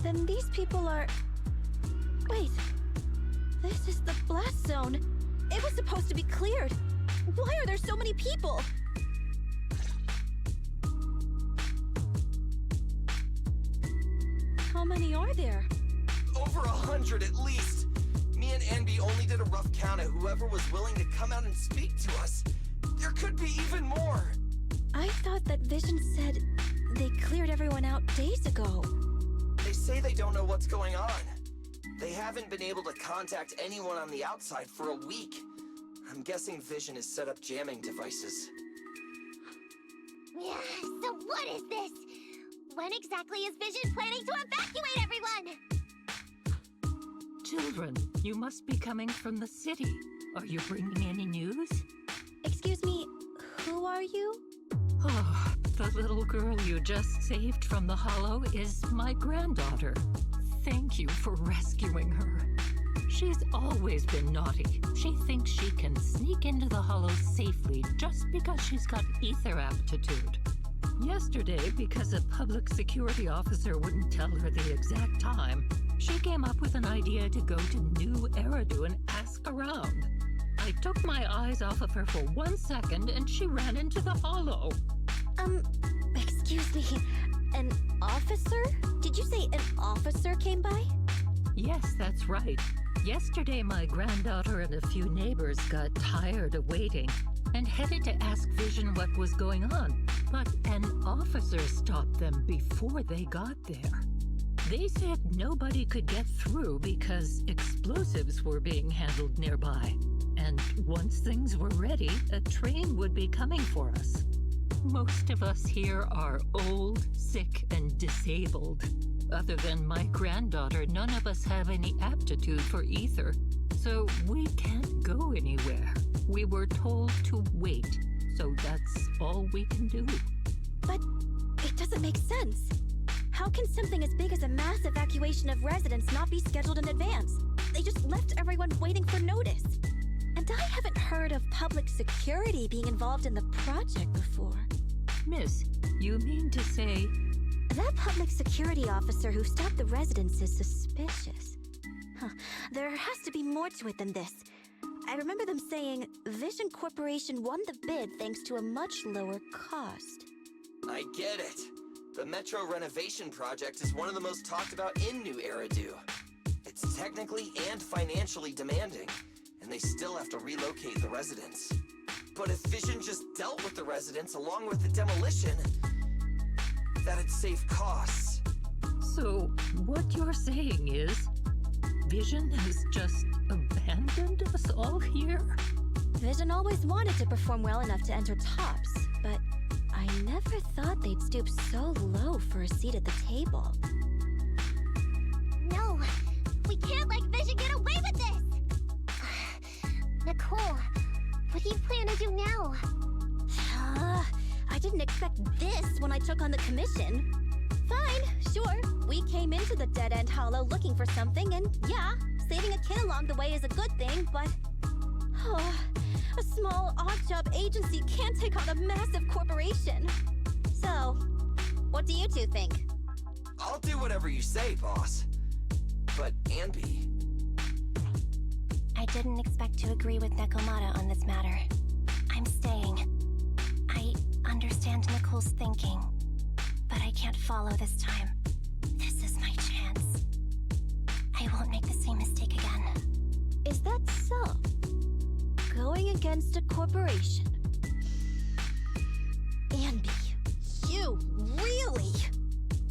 Then these people are... Wait. This is the blast zone. It was supposed to be cleared. Why are there so many people? How many are there? Over 100 at least. Me and Anby only did a rough count at whoever was willing to come out and speak to us. There could be even more. I thought that Vision said they cleared everyone out days ago. They say they don't know what's going on. They haven't been able to contact anyone on the outside for a week. I'm guessing Vision has set up jamming devices. Yeah, so what is this? When exactly is Vision planning to evacuate everyone? Children, you must be coming from the city. Are you bringing any news? Excuse me, who are you? Oh, the little girl you just saved from the hollow is my granddaughter. Thank you for rescuing her. She's always been naughty. She thinks she can sneak into the hollow safely just because she's got ether aptitude. Yesterday, because a public security officer wouldn't tell her the exact time, she came up with an idea to go to New Eridu and ask around. I took my eyes off of her for 1 second and she ran into the hollow. Excuse me, an officer? Did you say an officer came by? Yes, that's right. Yesterday, my granddaughter and a few neighbors got tired of waiting and headed to ask Vision what was going on, but an officer stopped them before they got there. They said nobody could get through because explosives were being handled nearby, and once things were ready, a train would be coming for us. Most of us here are old, sick, and disabled. Other than my granddaughter, none of us have any aptitude for ether, so we can't go anywhere. We were told to wait, so that's all we can do. But it doesn't make sense. How can something as big as a mass evacuation of residents not be scheduled in advance? They just left everyone waiting for notice. And I haven't heard of public security being involved in the project before. Miss, you mean to say... That public security officer who stopped the residents is suspicious. There has to be more to it than this. I remember them saying Vision Corporation won the bid thanks to a much lower cost. I get it. The Metro renovation project is one of the most talked about in New Eridu. It's technically and financially demanding, and they still have to relocate the residents. But if Vision just dealt with the residents along with the demolition, that'd save costs. So, what you're saying is, Vision has just abandoned us all here? Vision always wanted to perform well enough to enter tops, but I never thought they'd stoop so low for a seat at the table. No, we can't let Vision get away with this! Nicole, what do you plan to do now? I didn't expect this when I took on the commission. Fine, sure. We came into the dead-end hollow looking for something, and yeah, saving a kid along the way is a good thing, but... a small odd-job agency can't take on a massive corporation. So, what do you two think? I'll do whatever you say, boss. But Anby... I didn't expect to agree with Nekomata on this matter. I'm staying. I understand Nicole's thinking, but I can't follow this time. This is my chance. I won't make the same mistake again. Is that so? Going against a corporation? Anby, you really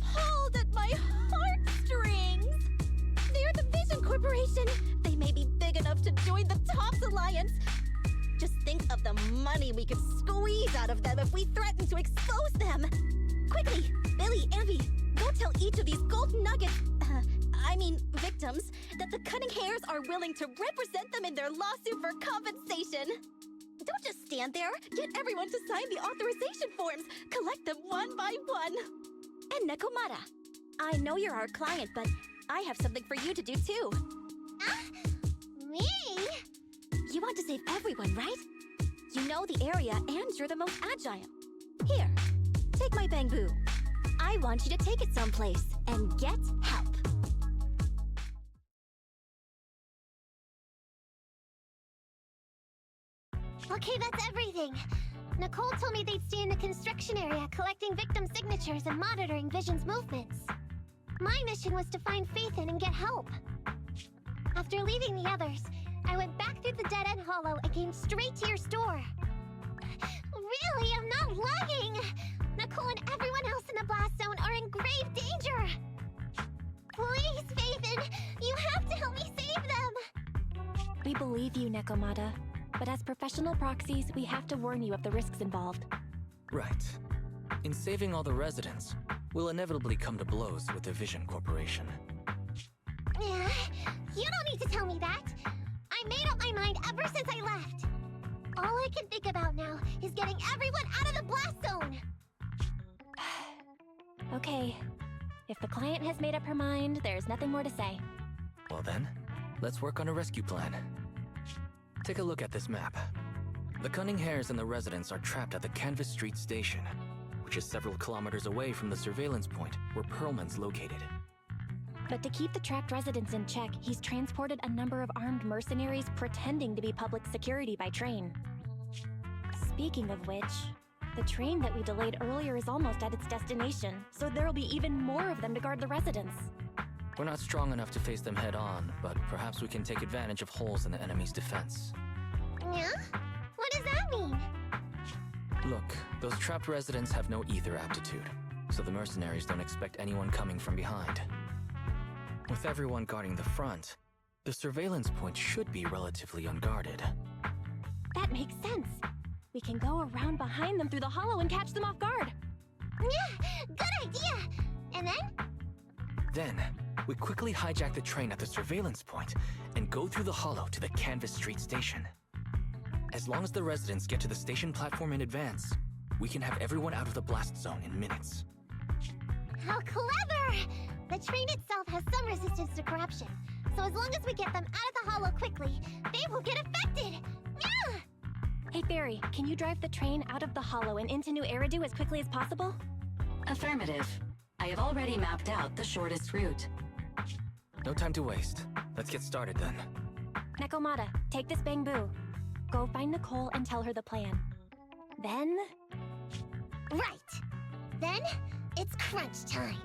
pulled at my heartstrings! They're the Vision Corporation! They may be big enough to join the TOPS Alliance! Just think of the money we could squeeze out of them if we threatened to expose them! Quickly! Billy, Ambi, go tell each of these gold nuggets, victims, that the Cunning Hares are willing to represent them in their lawsuit for compensation! Don't just stand there! Get everyone to sign the authorization forms! Collect them one by one! And Nekomata, I know you're our client, but I have something for you to do too. Me? You want to save everyone, right? You know the area and you're the most agile. Here, take my bamboo. I want you to take it someplace and get help. Okay, that's everything. Nicole told me they'd stay in the construction area collecting victim signatures and monitoring Vision's movements. My mission was to find Faithin and get help. After leaving the others, I went back through the dead-end hollow and came straight to your store. Really, I'm not lying! Nicole and everyone else in the blast zone are in grave danger! Please, Faithin, you have to help me save them! We believe you, Nekomata. But as professional proxies, we have to warn you of the risks involved. Right. In saving all the residents, we'll inevitably come to blows with the Vision Corporation. Yeah, you don't need to tell me that. I made up my mind ever since I left. All I can think about now is getting everyone out of the blast zone. Okay. If the client has made up her mind, there's nothing more to say. Well then, let's work on a rescue plan. Take a look at this map. The Cunning Hares and the residents are trapped at the Canvas Street station, which is several kilometers away from the surveillance point where Perlman's located. But to keep the trapped residents in check, he's transported a number of armed mercenaries pretending to be public security by train. Speaking of which, the train that we delayed earlier is almost at its destination, so there'll be even more of them to guard the residents. We're not strong enough to face them head on, but perhaps we can take advantage of holes in the enemy's defense. Yeah? What does that mean? Look, those trapped residents have no ether aptitude, so the mercenaries don't expect anyone coming from behind. With everyone guarding the front, the surveillance point should be relatively unguarded. That makes sense. We can go around behind them through the hollow and catch them off guard. Yeah, good idea! And then? Then, we quickly hijack the train at the surveillance point and go through the hollow to the Canvas Street station. As long as the residents get to the station platform in advance, we can have everyone out of the blast zone in minutes. How clever! The train itself has some resistance to corruption, so as long as we get them out of the hollow quickly, they will get affected! Yeah! Hey Fairy, can you drive the train out of the hollow and into New Eridu as quickly as possible? Affirmative. I have already mapped out the shortest route. No time to waste. Let's get started then. Nekomata, take this bamboo. Go find Nicole and tell her the plan. Then... Right! Then, it's crunch time!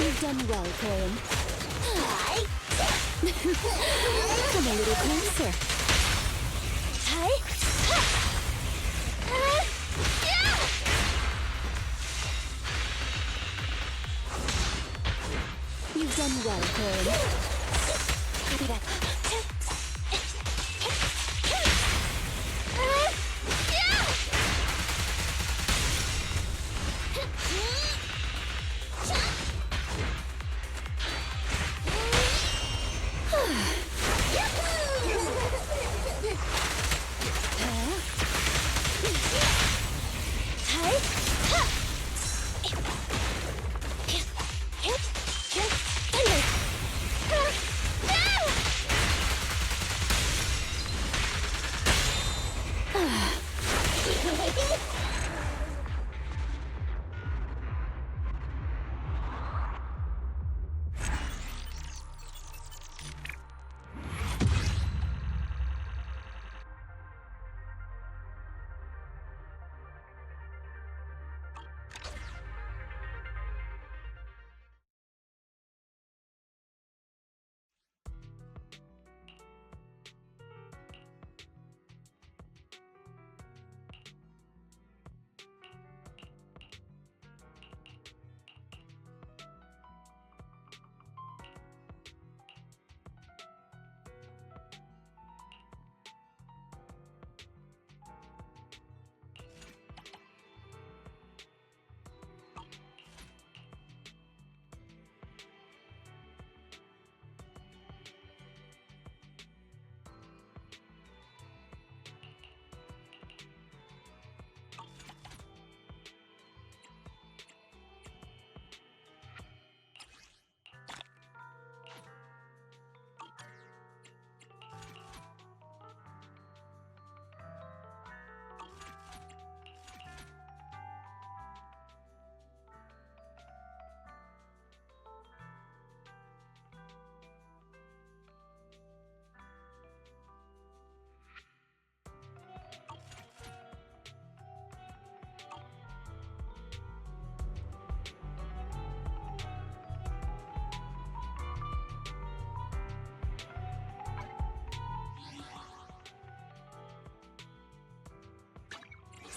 You've done well, Corin. Come a little closer. You've done well, Corin.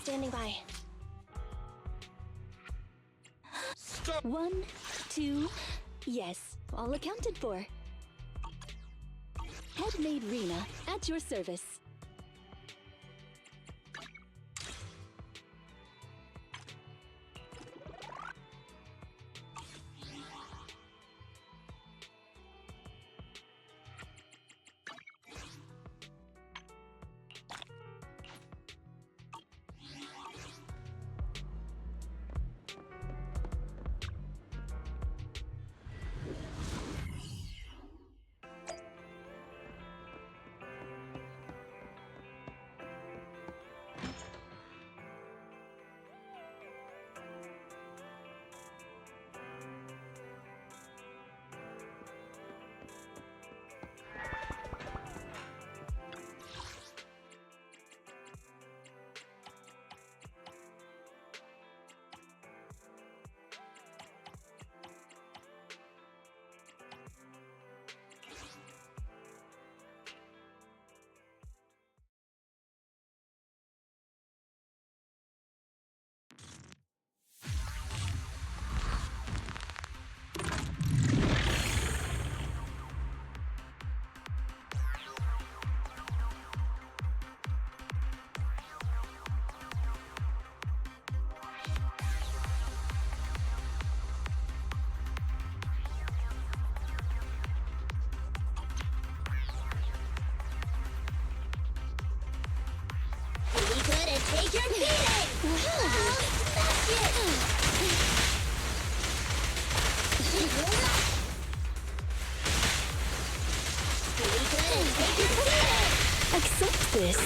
Standing by. Stop. 1, 2, yes, all accounted for. Headmaid Rena, at your service. Take your beating! That's it! Accept this.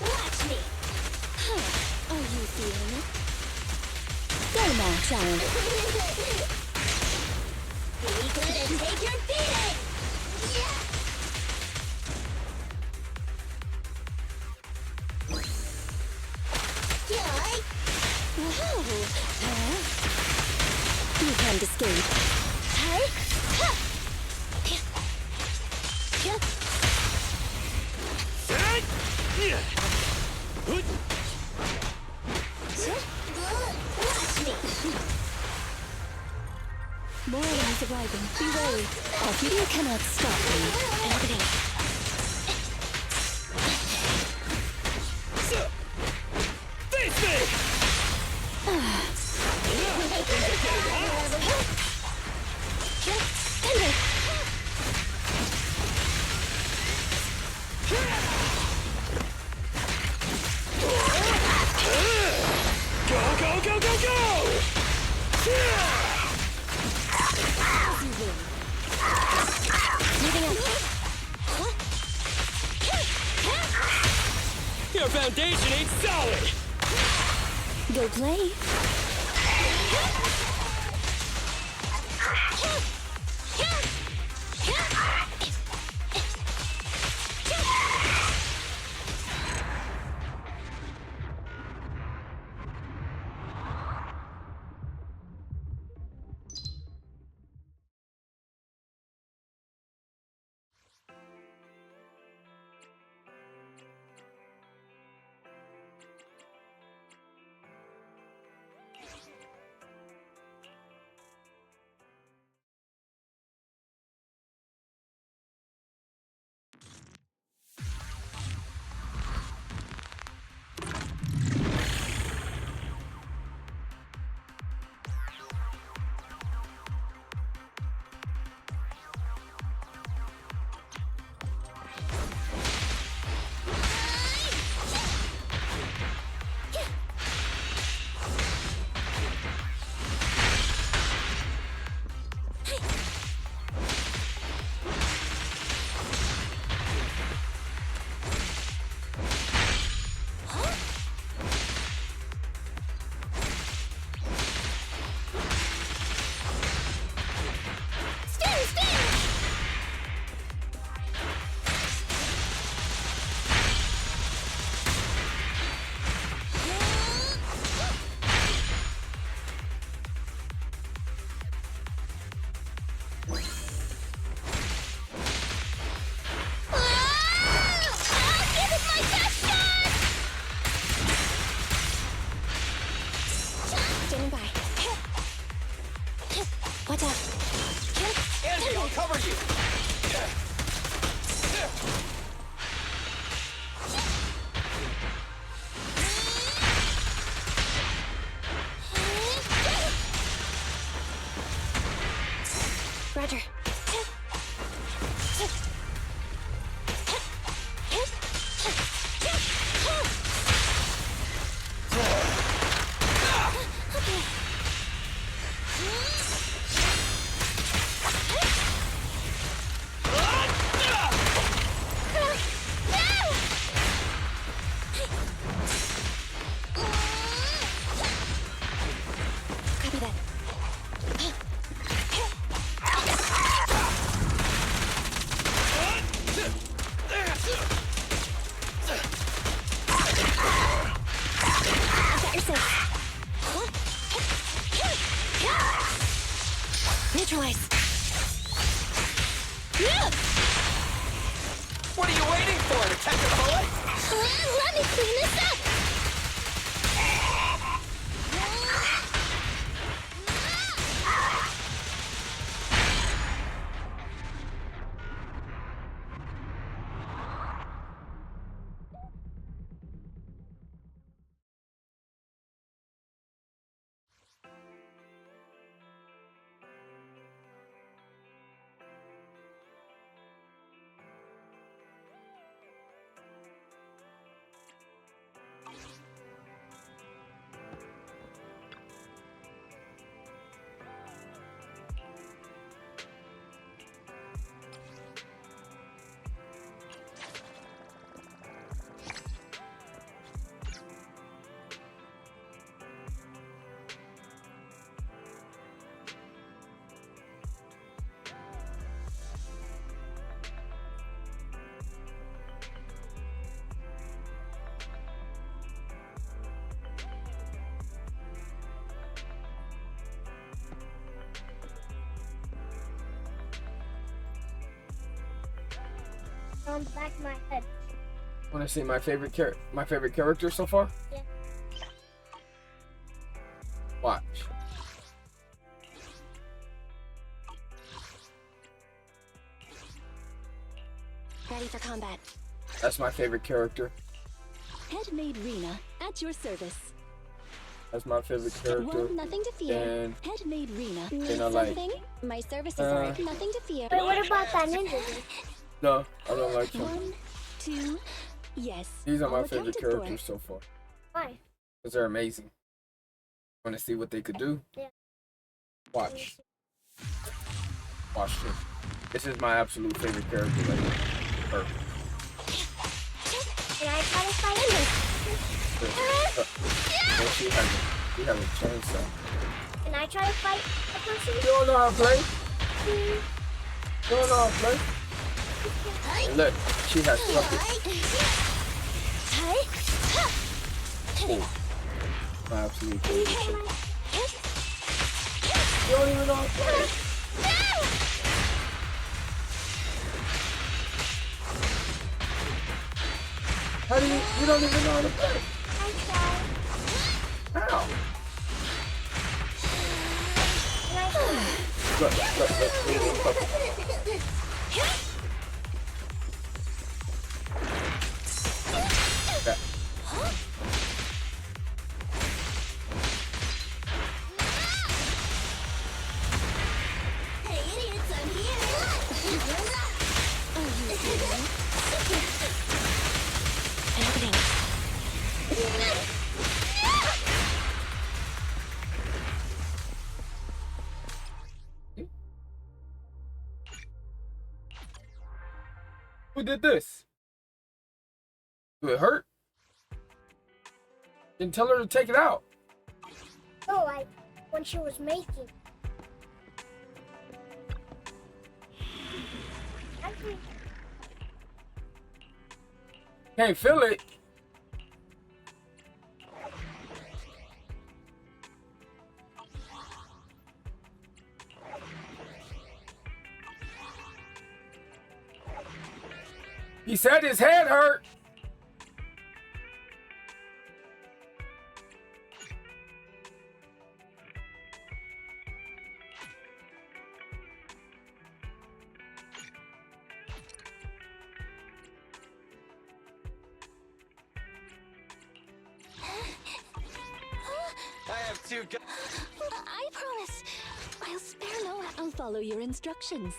Watch me! Are you feeling it? Go now, child. Be good and take your beating! Yeah! You can't escape. More enemies arriving. Be wary. Our video cannot stop me. Everything. Face me! Go, go, go, go, go! Moving up. Your foundation ain't solid! Go play. Watch out. Angie, I'll cover you! Roger. Copy that. Neutralize. What are you waiting for, to catch a bullet? Let me clean this up! On the back of my head. Want to see my favorite character so far? Yeah. Watch. Ready for combat. That's my favorite character. Headmaid Rena, at your service. That's my favorite character. One, nothing to fear. And Headmaid Rena. then I like. Something? My service is right. Nothing to fear. Wait, what about that ninja? No, I don't like him. 1, 2, yes. These are my all favorite accounted characters for. so far. Why? Because they're amazing. Want to see what they could do? Yeah. Watch. Watch this. This is my absolute favorite character right here. Her. Can I try to fight him? She has a chainsaw. Can I try to fight a person? You don't know how to play? You don't know how to play? Look, she has puppets. Oh. Absolutely crazy. You don't even know how to play. How do you don't even know how to play? How? Look. Yeah. Hey, idiots, I'm here! Who did this? Did it hurt? Didn't tell her to take it out. No, like when she was making. Can't feel it. He said his head hurt. I have two guns. I promise. I'll spare no effort. I'll follow your instructions.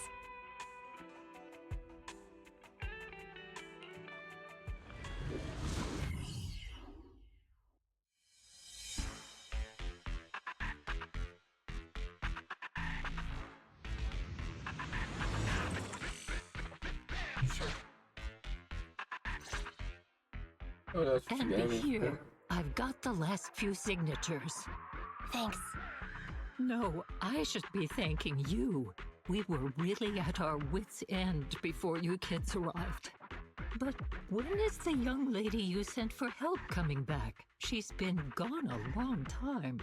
Oh, that's And here, I've got the last few signatures. Thanks. No, I should be thanking you. We were really at our wits' end before you kids arrived. But when is the young lady you sent for help coming back? She's been gone a long time.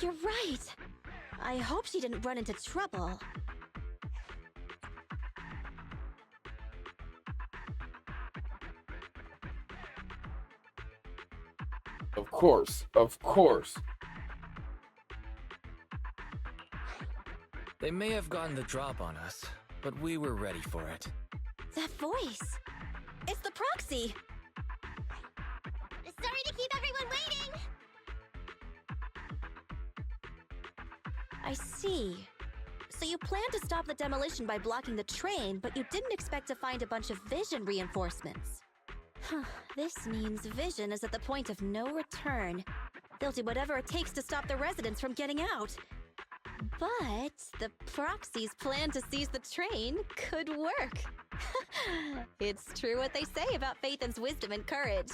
You're right. I hope she didn't run into trouble. Of course, of course. They may have gotten the drop on us, but we were ready for it. That voice. It's the proxy. Sorry to keep everyone waiting. I see. So you planned to stop the demolition by blocking the train, but you didn't expect to find a bunch of vision reinforcements. Huh, this means Vision is at the point of no return. They'll do whatever it takes to stop the residents from getting out. But the proxy's plan to seize the train could work. It's true what they say about Phaethon's wisdom and courage.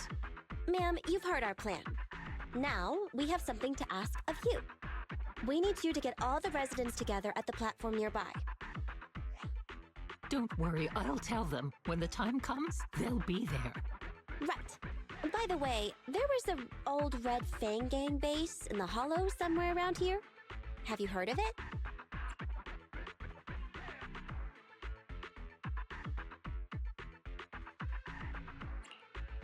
Ma'am, you've heard our plan. Now, we have something to ask of you. We need you to get all the residents together at the platform nearby. Don't worry, I'll tell them. When the time comes, they'll be there. Right. By the way, there was an old Red Fang Gang base in the Hollow somewhere around here. Have you heard of it?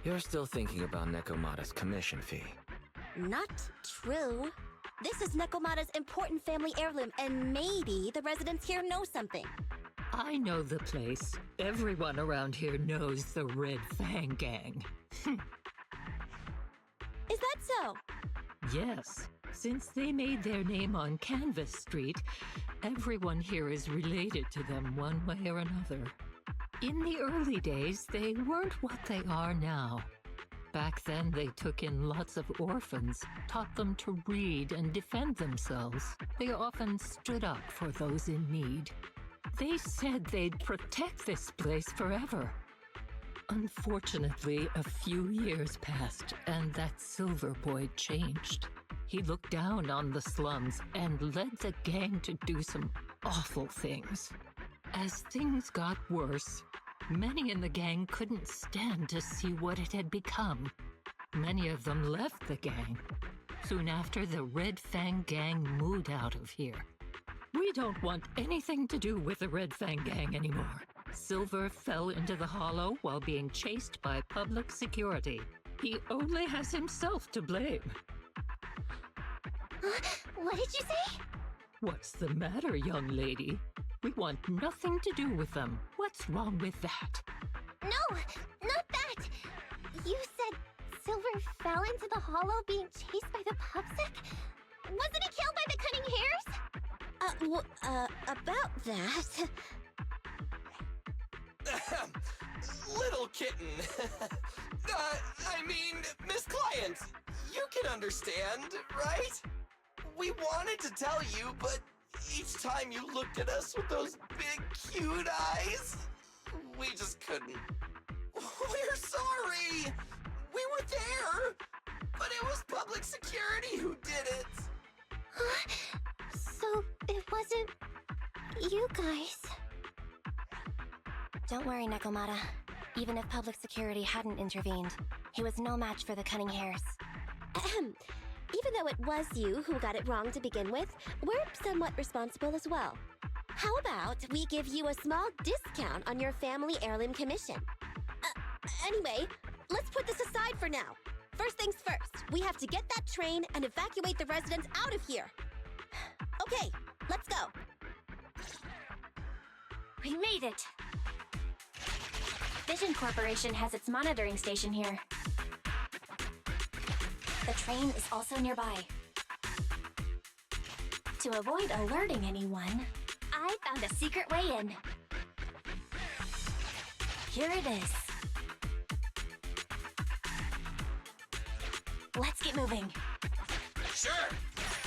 You're still thinking about Nekomata's commission fee. Not true. This is Nekomata's important family heirloom, and maybe the residents here know something. I know the place. Everyone around here knows the Red Fang Gang. Is that so? Yes. Since they made their name on Canvas Street, everyone here is related to them one way or another. In the early days, they weren't what they are now. Back then, they took in lots of orphans, taught them to read and defend themselves. They often stood up for those in need. They said they'd protect this place forever. Unfortunately, a few years passed, and that silver boy changed. He looked down on the slums and led the gang to do some awful things. As things got worse, many in the gang couldn't stand to see what it had become. Many of them left the gang. Soon after, the Red Fang Gang moved out of here. We don't want anything to do with the Red Fang Gang anymore. Silver fell into the hollow while being chased by public security. He only has himself to blame. What did you say? What's the matter, young lady? We want nothing to do with them. What's wrong with that? No, not that! You said Silver fell into the hollow being chased by the pubsec? Wasn't he killed by the cunning hares? About that... Little kitten. I mean, Miss Client, you can understand, right? We wanted to tell you, but each time you looked at us with those big, cute eyes, we just couldn't. We're sorry. We were there, but it was public security who did it. So it wasn't you guys. Don't worry, Nekomata. Even if public security hadn't intervened, he was no match for the cunning hares. Even though it was you who got it wrong to begin with, we're somewhat responsible as well. How about we give you a small discount on your family heirloom commission? Anyway, let's put this aside for now. First things first, we have to get that train and evacuate the residents out of here. Okay, let's go. We made it! Vision Corporation has its monitoring station here. The train is also nearby. To avoid alerting anyone, I found a secret way in. Here it is. Let's get moving. Sure!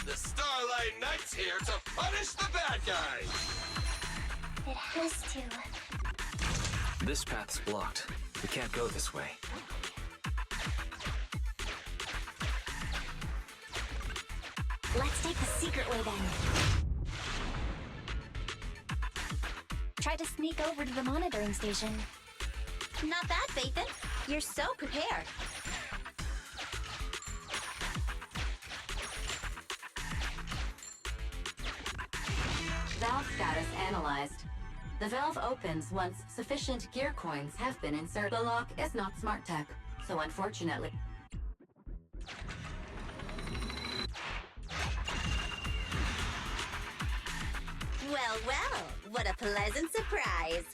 The Starlight Knight's here to punish the bad guys! It has to. This path's blocked. We can't go this way. Let's take the secret way then. Try to sneak over to the monitoring station. Not bad, Phaethon. You're so prepared. Valve status analyzed. The valve opens once sufficient gear coins have been inserted. The lock is not smart tech, so unfortunately... Well, well, what a pleasant surprise.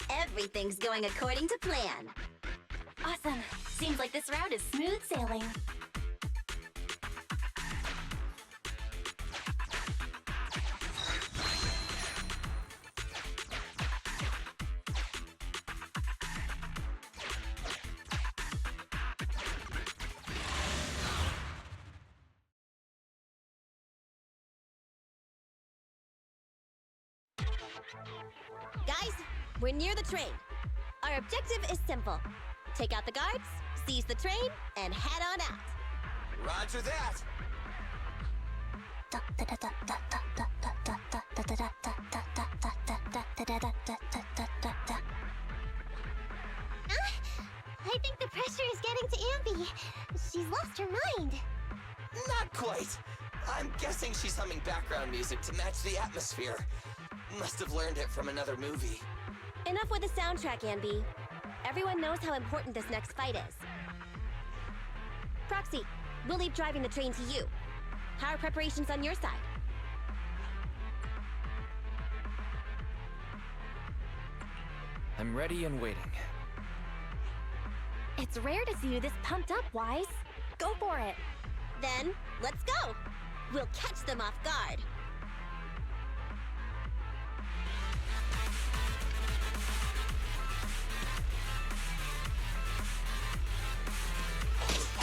Everything's going according to plan. Awesome. Seems like this route is smooth sailing. Guys, we're near the train. Our objective is simple. Take out the guards, seize the train, and head on out. Roger that. I think the pressure is getting to Ambi. She's lost her mind. Not quite. I'm guessing she's humming background music to match the atmosphere. Must have learned it from another movie. Enough with the soundtrack, Ambi. Everyone knows how important this next fight is. Proxy, We'll leave driving the train to you. How are preparations on your side? I'm ready and waiting. It's rare to see you this pumped up, Wise. Go for it. Then, let's go! We'll catch them off guard.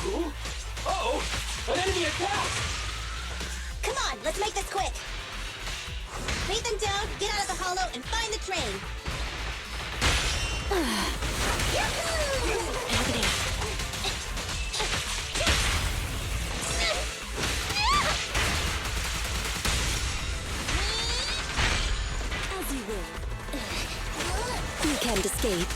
Uh-oh! An enemy attack! Come on, let's make this quick! Beat them down, get out of the hollow, and find the train! As you will. You can't escape.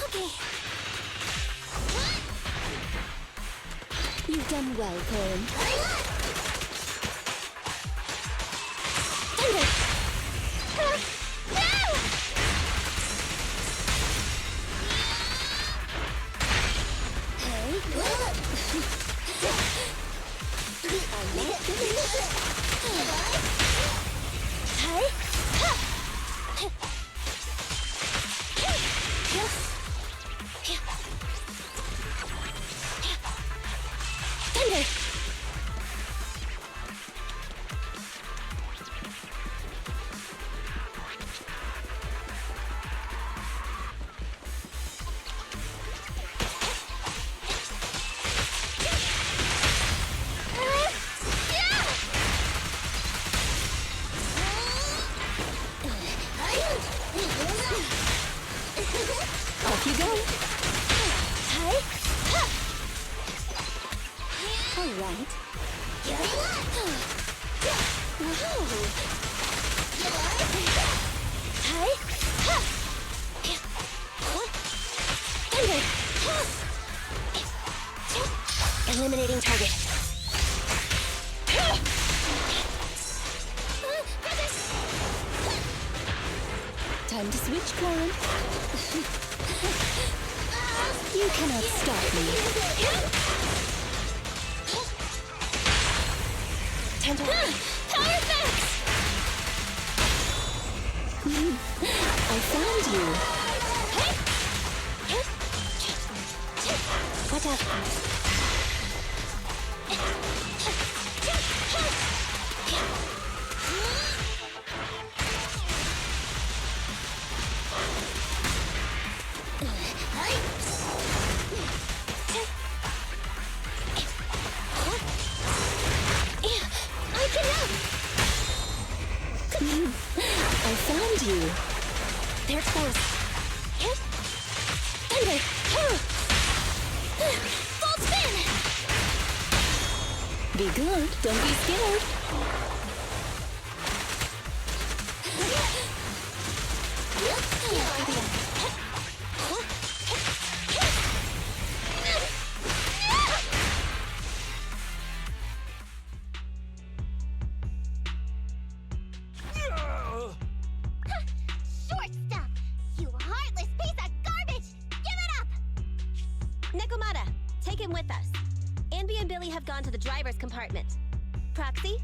Okay. You've done well, Corin. Off you go. All right. Eliminating target. Time to switch, Corin. You cannot stop me. Time to power effects! I found you. Watch out. I found you. There it goes. Thunder! Full spin! Be good. Don't be scared. Short stuff! You heartless piece of garbage! Give it up! Nekomata, take him with us. Anby and Billy have gone to the driver's compartment. Proxy,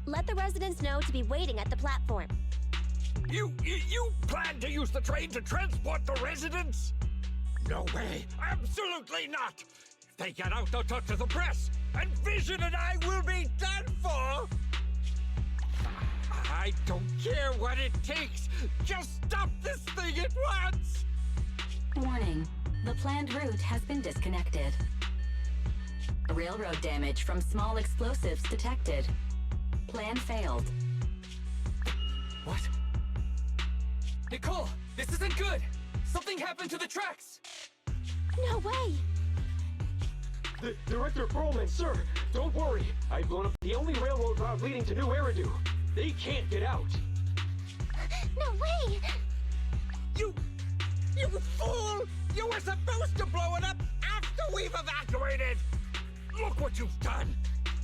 let the residents know to be waiting at the platform. You plan to use the train to transport the residents? No way! Absolutely not! If they get out, they'll talk to the press, and Vision and I will be done for! I don't care what it takes! Just stop this thing at once! Warning. The planned route has been disconnected. Railroad damage from small explosives detected. Plan failed. What? Nicole, this isn't good! Something happened to the tracks! No way! Director Perlman, sir, don't worry. I've blown up the only railroad route leading to New Eridu. They can't get out. No way! You fool! You were supposed to blow it up after we've evacuated! Look what you've done!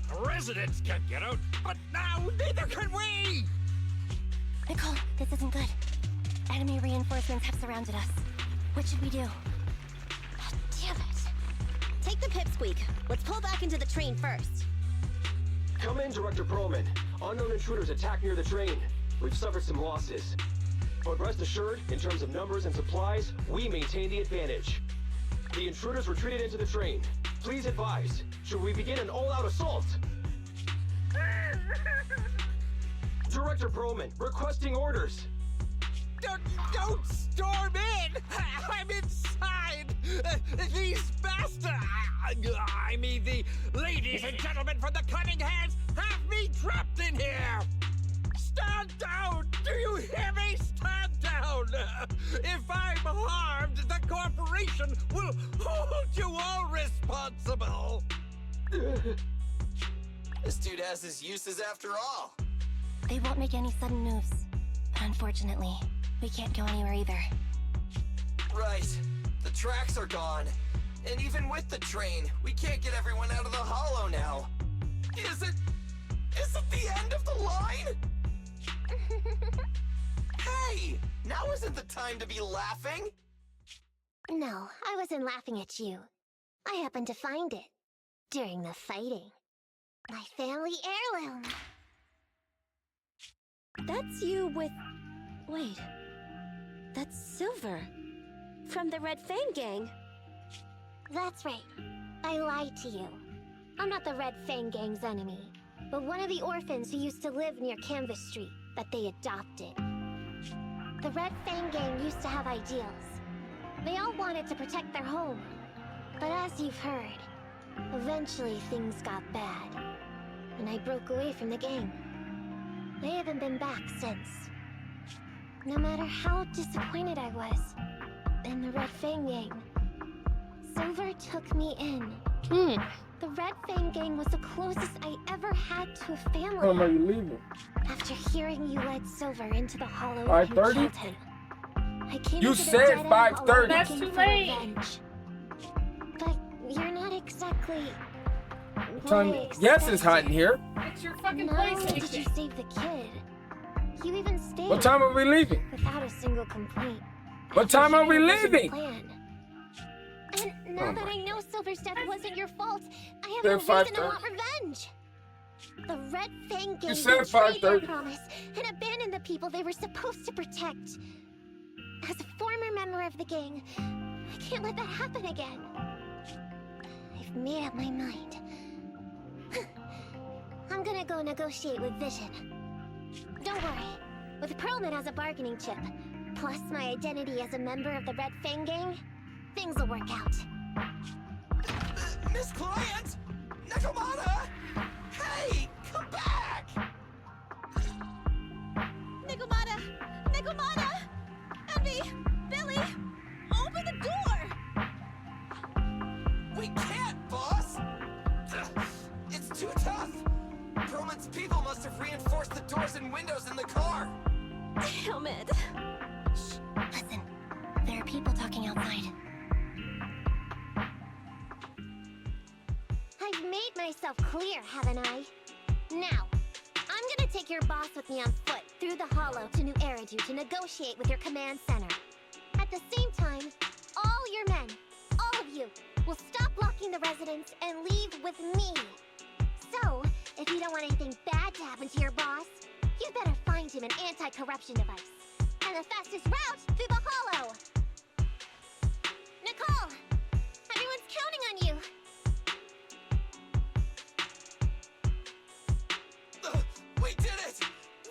The residents can't get out, but now neither can we! Nicole, this isn't good. Enemy reinforcements have surrounded us. What should we do? Oh, damn it. Take the pipsqueak. Let's pull back into the train first. Come in, Director Perlman. Unknown intruders attack near the train. We've suffered some losses. But rest assured, in terms of numbers and supplies, we maintain the advantage. The intruders retreated into the train. Please advise, should we begin an all-out assault? Director Perlman, requesting orders. Don't storm in! I'm inside! These bastards! I mean, the ladies and gentlemen from the Cunning Hands have me trapped in here! Stand down! Do you hear me? Stand down! If I'm harmed, the corporation will hold you all responsible! This dude has his uses after all. They won't make any sudden moves. But unfortunately, we can't go anywhere either. Right. The tracks are gone. And even with the train, we can't get everyone out of the hollow now. Is it the end of the line? Hey! Now isn't the time to be laughing! No, I wasn't laughing at you. I happened to find it. During the fighting. My family heirloom. That's you with... Wait. That's Silver. From the Red Fang Gang. That's right. I lied to you. I'm not the Red Fang Gang's enemy, but one of the orphans who used to live near Canvas Street that they adopted. The Red Fang Gang used to have ideals. They all wanted to protect their home. But as you've heard, eventually things got bad. And I broke away from the gang. I haven't been back since. No matter how disappointed I was in the Red Fang Gang, Silver took me in. The Red Fang Gang was the closest I ever had to a family. When are you leaving? After hearing you led Silver into the hollow 5:30? I came You into the said dead-end 5:30. hollow That's looking too for late. revenge. But you're not exactly Yes, it's hot in here. It's your fucking Not place, only did you Nick. save the kid, you even stayed. What time are we leaving? Without a single complaint. What time are we leaving? Plan. And now that I know Silver's death wasn't your fault, I have Said no reason to 5:30. want revenge. The Red Fang Gang said betrayed their 5:30. promise and abandoned the people they were supposed to protect. As a former member of the gang, I can't let that happen again. I've made up my mind. I'm gonna go negotiate with Vision. Don't worry. With Perlman as a bargaining chip, plus my identity as a member of the Red Fang Gang, things will work out. Miss Client! Nakamata! Hey! Come back! Nikomata! Nikomata! Envy! Billy! Open the door! We can't, boss! It's too tough! Perlman's people must have reinforced the doors and windows in the car! Damn it! Shh, listen. There are people talking outside. I've made myself clear, haven't I? Now, I'm gonna take your boss with me on foot through the hollow to New Eridu to negotiate with your command center. At the same time, all your men, all of you, will stop blocking the residents and leave with me. So, if you don't want anything bad to happen to your boss, you better find him an anti-corruption device. And the fastest route through the hollow. Nicole! Everyone's counting on you! We did it!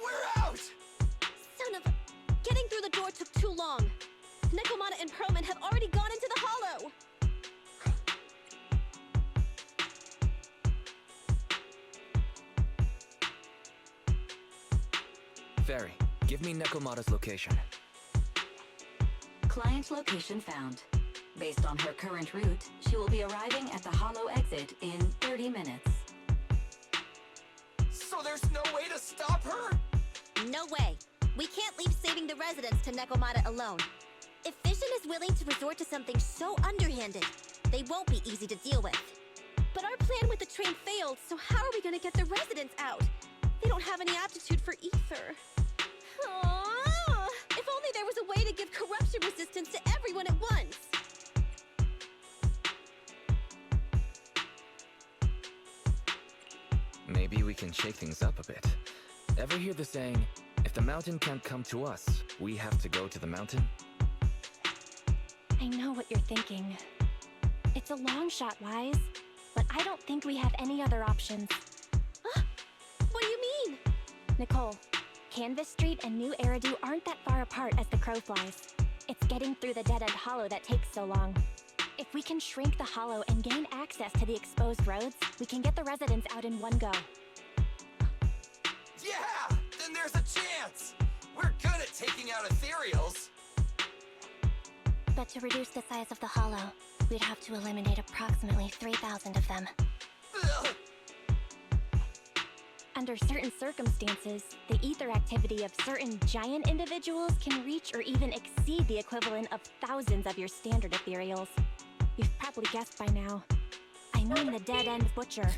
We're out! Son of a... Getting through the door took too long. Nikomata and Perlman have already gone into the hollow! Fairy, give me Nekomata's location. Client location found. Based on her current route, she will be arriving at the hollow exit in 30 minutes. So there's no way to stop her? No way. We can't leave saving the residents to Nekomata alone. If Vision Vision is willing to resort to something so underhanded. They won't be easy to deal with. But our plan with the train failed, so how are we gonna get the residents out? They don't have any aptitude for ether. Aww. If only there was a way to give corruption resistance to everyone at once. Maybe we can shake things up a bit. Ever hear the saying, if the mountain can't come to us, we have to go to the mountain? I know what you're thinking. It's a long shot, Wise, but I don't think we have any other options. What do you mean? Nicole, Canvas Street and New Eridu aren't that far apart as the crow flies. It's getting through the dead-end hollow that takes so long. If we can shrink the hollow and gain access to the exposed roads, we can get the residents out in one go. Yeah! Then there's a chance! We're good at taking out ethereals! But to reduce the size of the hollow, we'd have to eliminate approximately 3,000 of them. Ugh. Under certain circumstances, the ether activity of certain giant individuals can reach or even exceed the equivalent of thousands of your standard ethereals. You've probably guessed by now. I mean the dead-end butcher.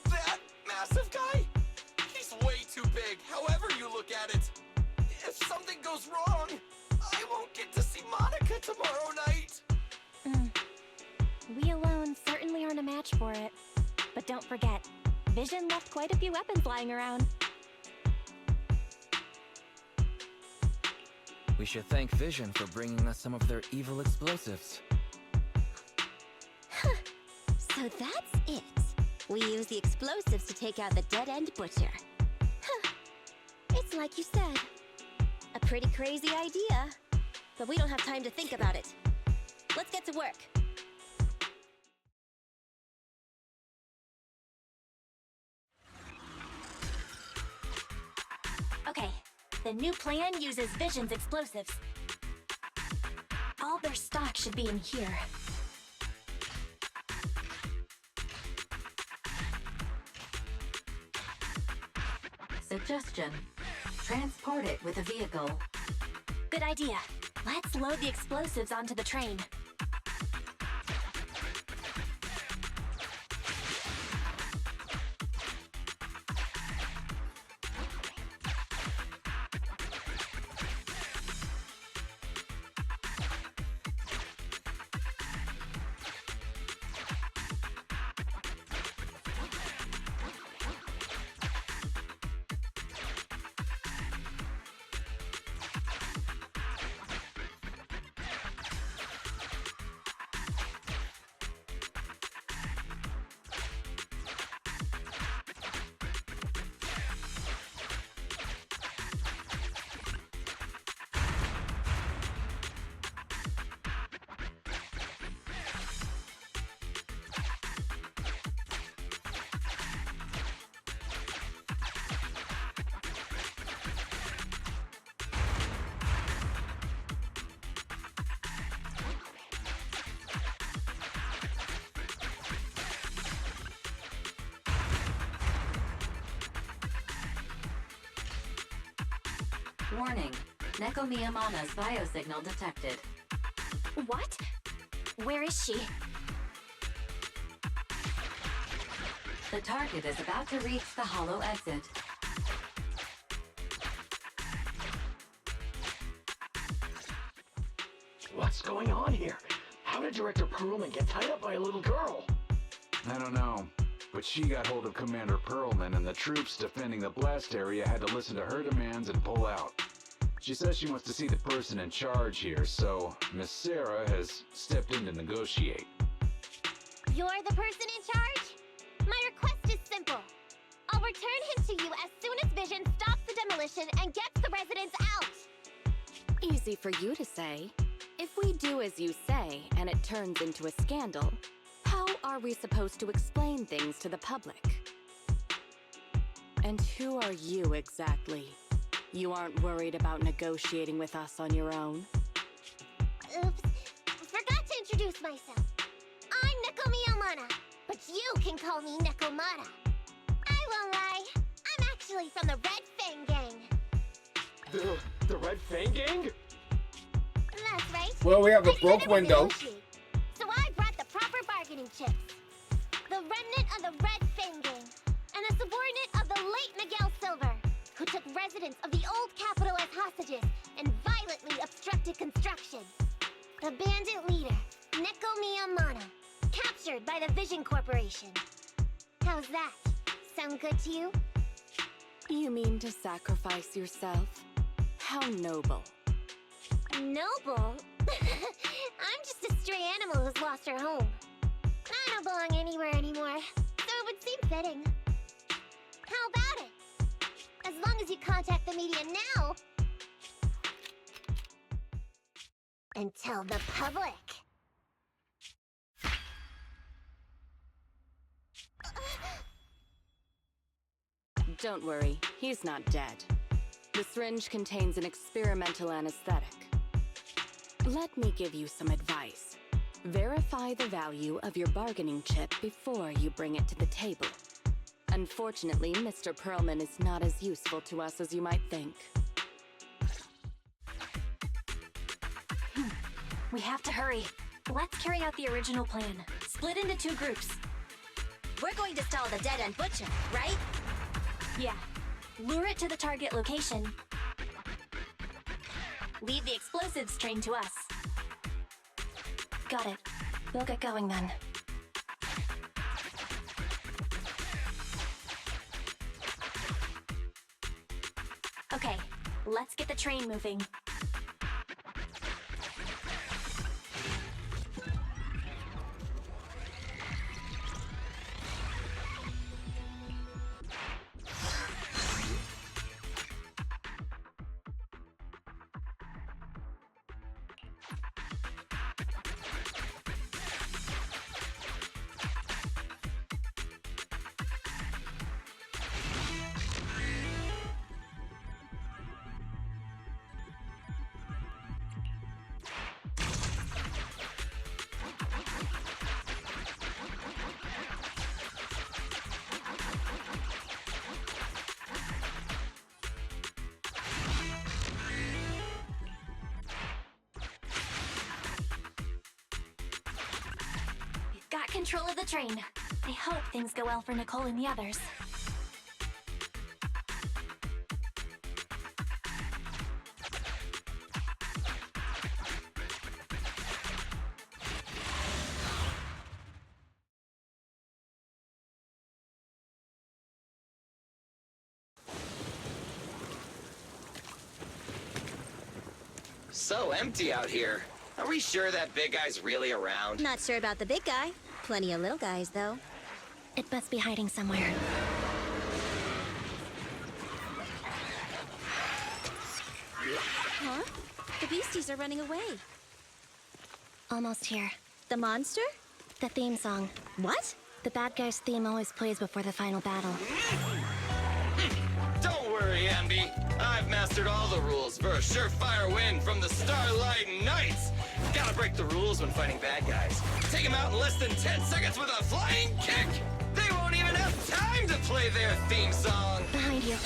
That massive guy? He's way too big, however you look at it. If something goes wrong, I won't get to see Monica tomorrow night. We alone certainly aren't a match for it. But don't forget, Vision left quite a few weapons lying around. We should thank Vision for bringing us some of their evil explosives. So that's it. We use the explosives to take out the dead-end butcher. It's like you said. A pretty crazy idea. But we don't have time to think about it. Let's get to work. Okay, the new plan uses Vision's explosives. All their stock should be in here. Suggestion. Transport it with a vehicle. Good idea. Let's load the explosives onto the train. Warning. Neko Miyamana's biosignal detected. What? Where is she? The target is about to reach the hollow exit. What's going on here? How did Director Perlman get tied up by a little girl? I don't know, but she got hold of Commander Perlman, and the troops defending the blast area had to listen to her demands and pull out. She says she wants to see the person in charge here, so Miss Sarah has stepped in to negotiate. You're the person in charge? My request is simple. I'll return him to you as soon as Vision stops the demolition and gets the residents out. Easy for you to say. If we do as you say, and it turns into a scandal, how are we supposed to explain things to the public? And who are you exactly? You aren't worried about negotiating with us on your own? Oops. Forgot to introduce myself. I'm Neko Miyamana, but you can call me Nekomata. I won't lie. I'm actually from the Red Fang Gang. The Red Fang Gang? That's right. Well, we have a broke window. So I brought the proper bargaining chips. The remnant of the Red Fang Gang, and a subordinate of the late Miguel Silver, who took residents of the old capital as hostages and violently obstructed construction. The bandit leader, Neko Miyamano, captured by the Vision Corporation. How's that? Sound good to you? You mean to sacrifice yourself? How noble. Noble? I'm just a stray animal who's lost her home. I don't belong anywhere anymore, so it would seem fitting. How about it? As long as you contact the media now, and tell the public. Don't worry, he's not dead. The syringe contains an experimental anesthetic. Let me give you some advice. Verify the value of your bargaining chip before you bring it to the table. Unfortunately, Mr. Perlman is not as useful to us as you might think. We have to hurry. Let's carry out the original plan. Split into 2 groups. We're going to stall the dead-end butcher, right? Yeah. Lure it to the target location. Leave the explosives train to us. Got it. We'll get going then. Okay, let's get the train moving. Got control of the train. I hope things go well for Nicole and the others. So empty out here. Are we sure that big guy's really around? Not sure about the big guy. Plenty of little guys, though. It must be hiding somewhere. Huh? The beasties are running away. Almost here. The monster? The theme song. What? The bad guy's theme always plays before the final battle. Don't worry, Ambi. I've mastered all the rules for a surefire win from the Starlight Knights. Gotta break the rules when fighting bad guys. Take them out in less than 10 seconds with a flying kick. They won't even have time to play their theme song. Behind you.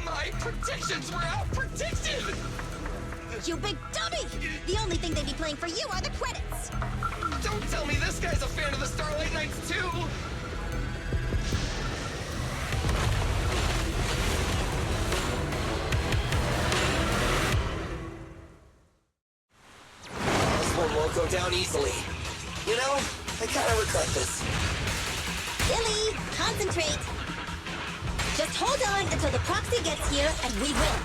My predictions were out-predicted! You big dummy! The only thing they'd be playing for you are the credits! Don't tell me this guy's a fan of the Starlight Knights, too! This one won't go down easily. You know, I kinda regret this. Billy, concentrate! Just hold on until the proxy gets here and we win!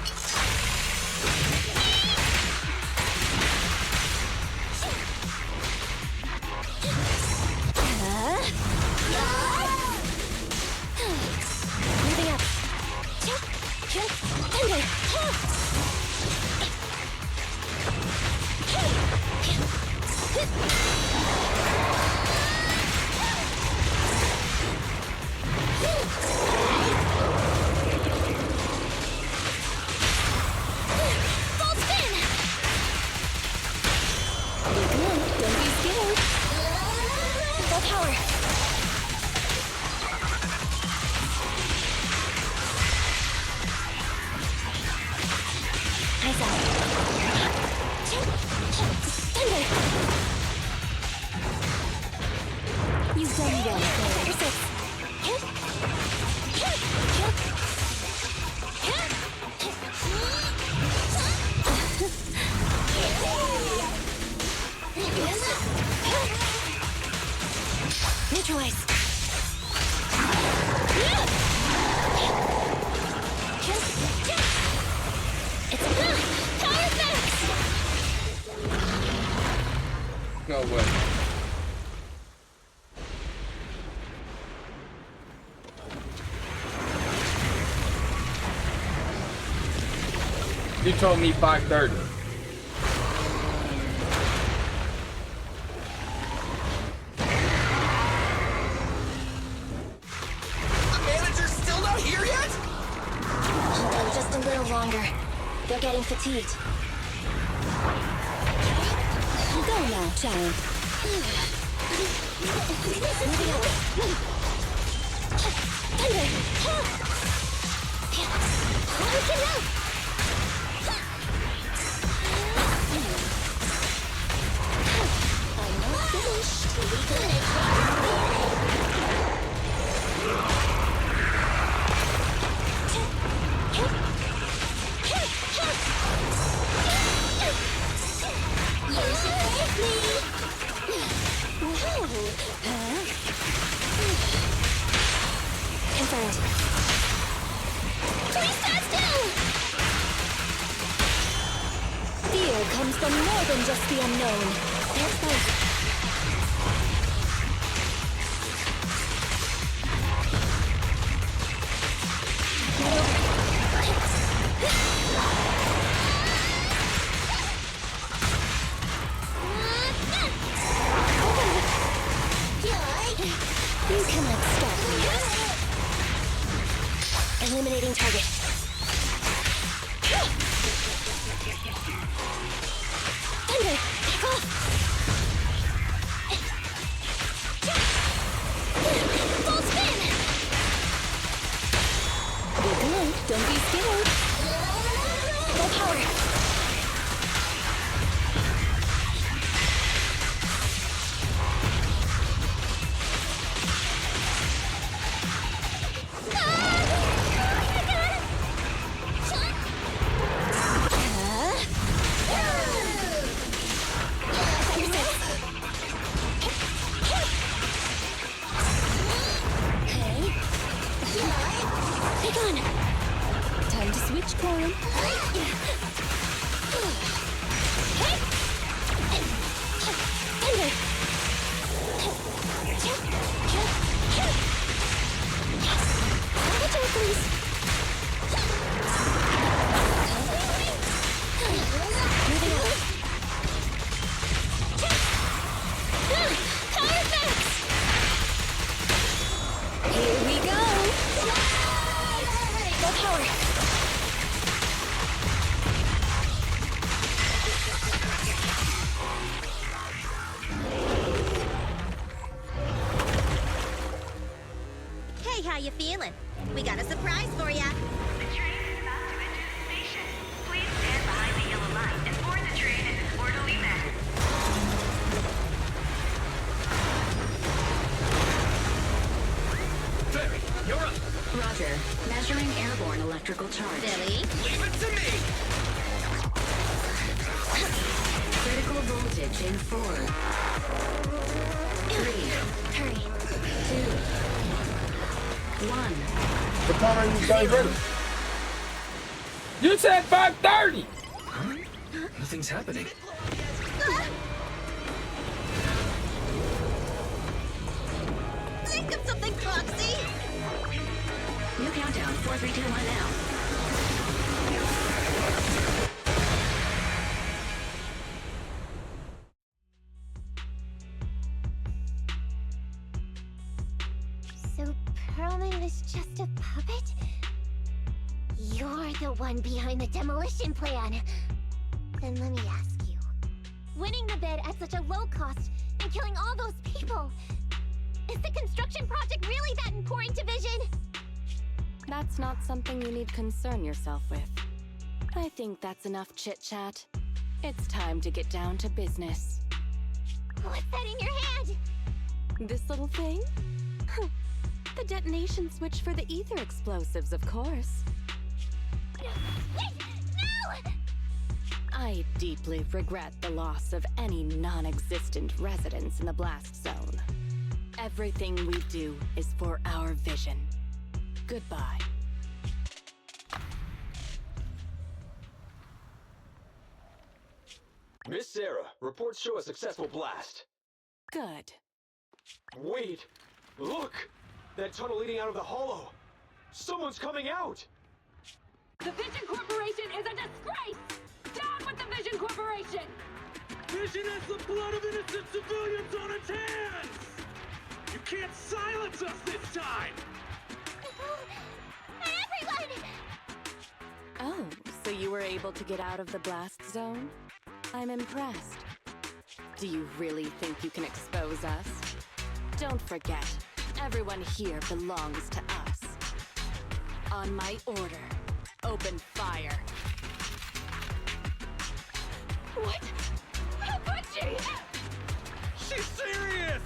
Moving up. eyes out. Thunder! You've done well. Persist. Neutralize. It's power effects. No way. You told me 5:30. The manager's still not here yet? Hold on just a little longer. They're getting fatigued. Go now, child. Moving up. Thunder! Look it up! I'm not finished. Confirmed. Please stand still! Fear comes from more than just the unknown. There's both. You cannot stop me. Eliminating target. Thunder, back off! Full spin! You're good, don't be scared. Full power. Time to switch coin. Thunder! Watch out, please. Moving up. Power effects! Here we go! Full power! Hey, how you feeling? We got a surprise for ya. The train is about to enter the station. Please stand behind the yellow line and board the train in an orderly manner. Ferry, you're up. Roger. Measuring airborne electrical charge. Billy? Leave it to me. Critical voltage in 4, 3, Hurry. 2, 1. The power you guys ready? You said 5:30. Huh? Nothing's happening. Think of something, Foxy! New countdown. 4, 3, 2, 1 now. So Perlman was just a puppet? You're the one behind the demolition plan. Then let me ask you. Winning the bid at such a low cost and killing all those people, is the construction project really that important to Vision? That's not something you need concern yourself with. I think that's enough chit-chat. It's time to get down to business. What's that in your hand? This little thing? The detonation switch for the ether explosives, of course. Wait! No! I deeply regret the loss of any non-existent residents in the blast zone. Everything we do is for our vision. Goodbye. Miss Sarah, reports show a successful blast. Good. Wait! Look! That tunnel leading out of the hollow! Someone's coming out! The Vision Corporation is a disgrace! Down with the Vision Corporation! Vision has the blood of innocent civilians on its hands! You can't silence us this time! Everyone! Oh, so you were able to get out of the blast zone? I'm impressed. Do you really think you can expose us? Don't forget, everyone here belongs to us. On my order, open fire. What? How could she? She's serious!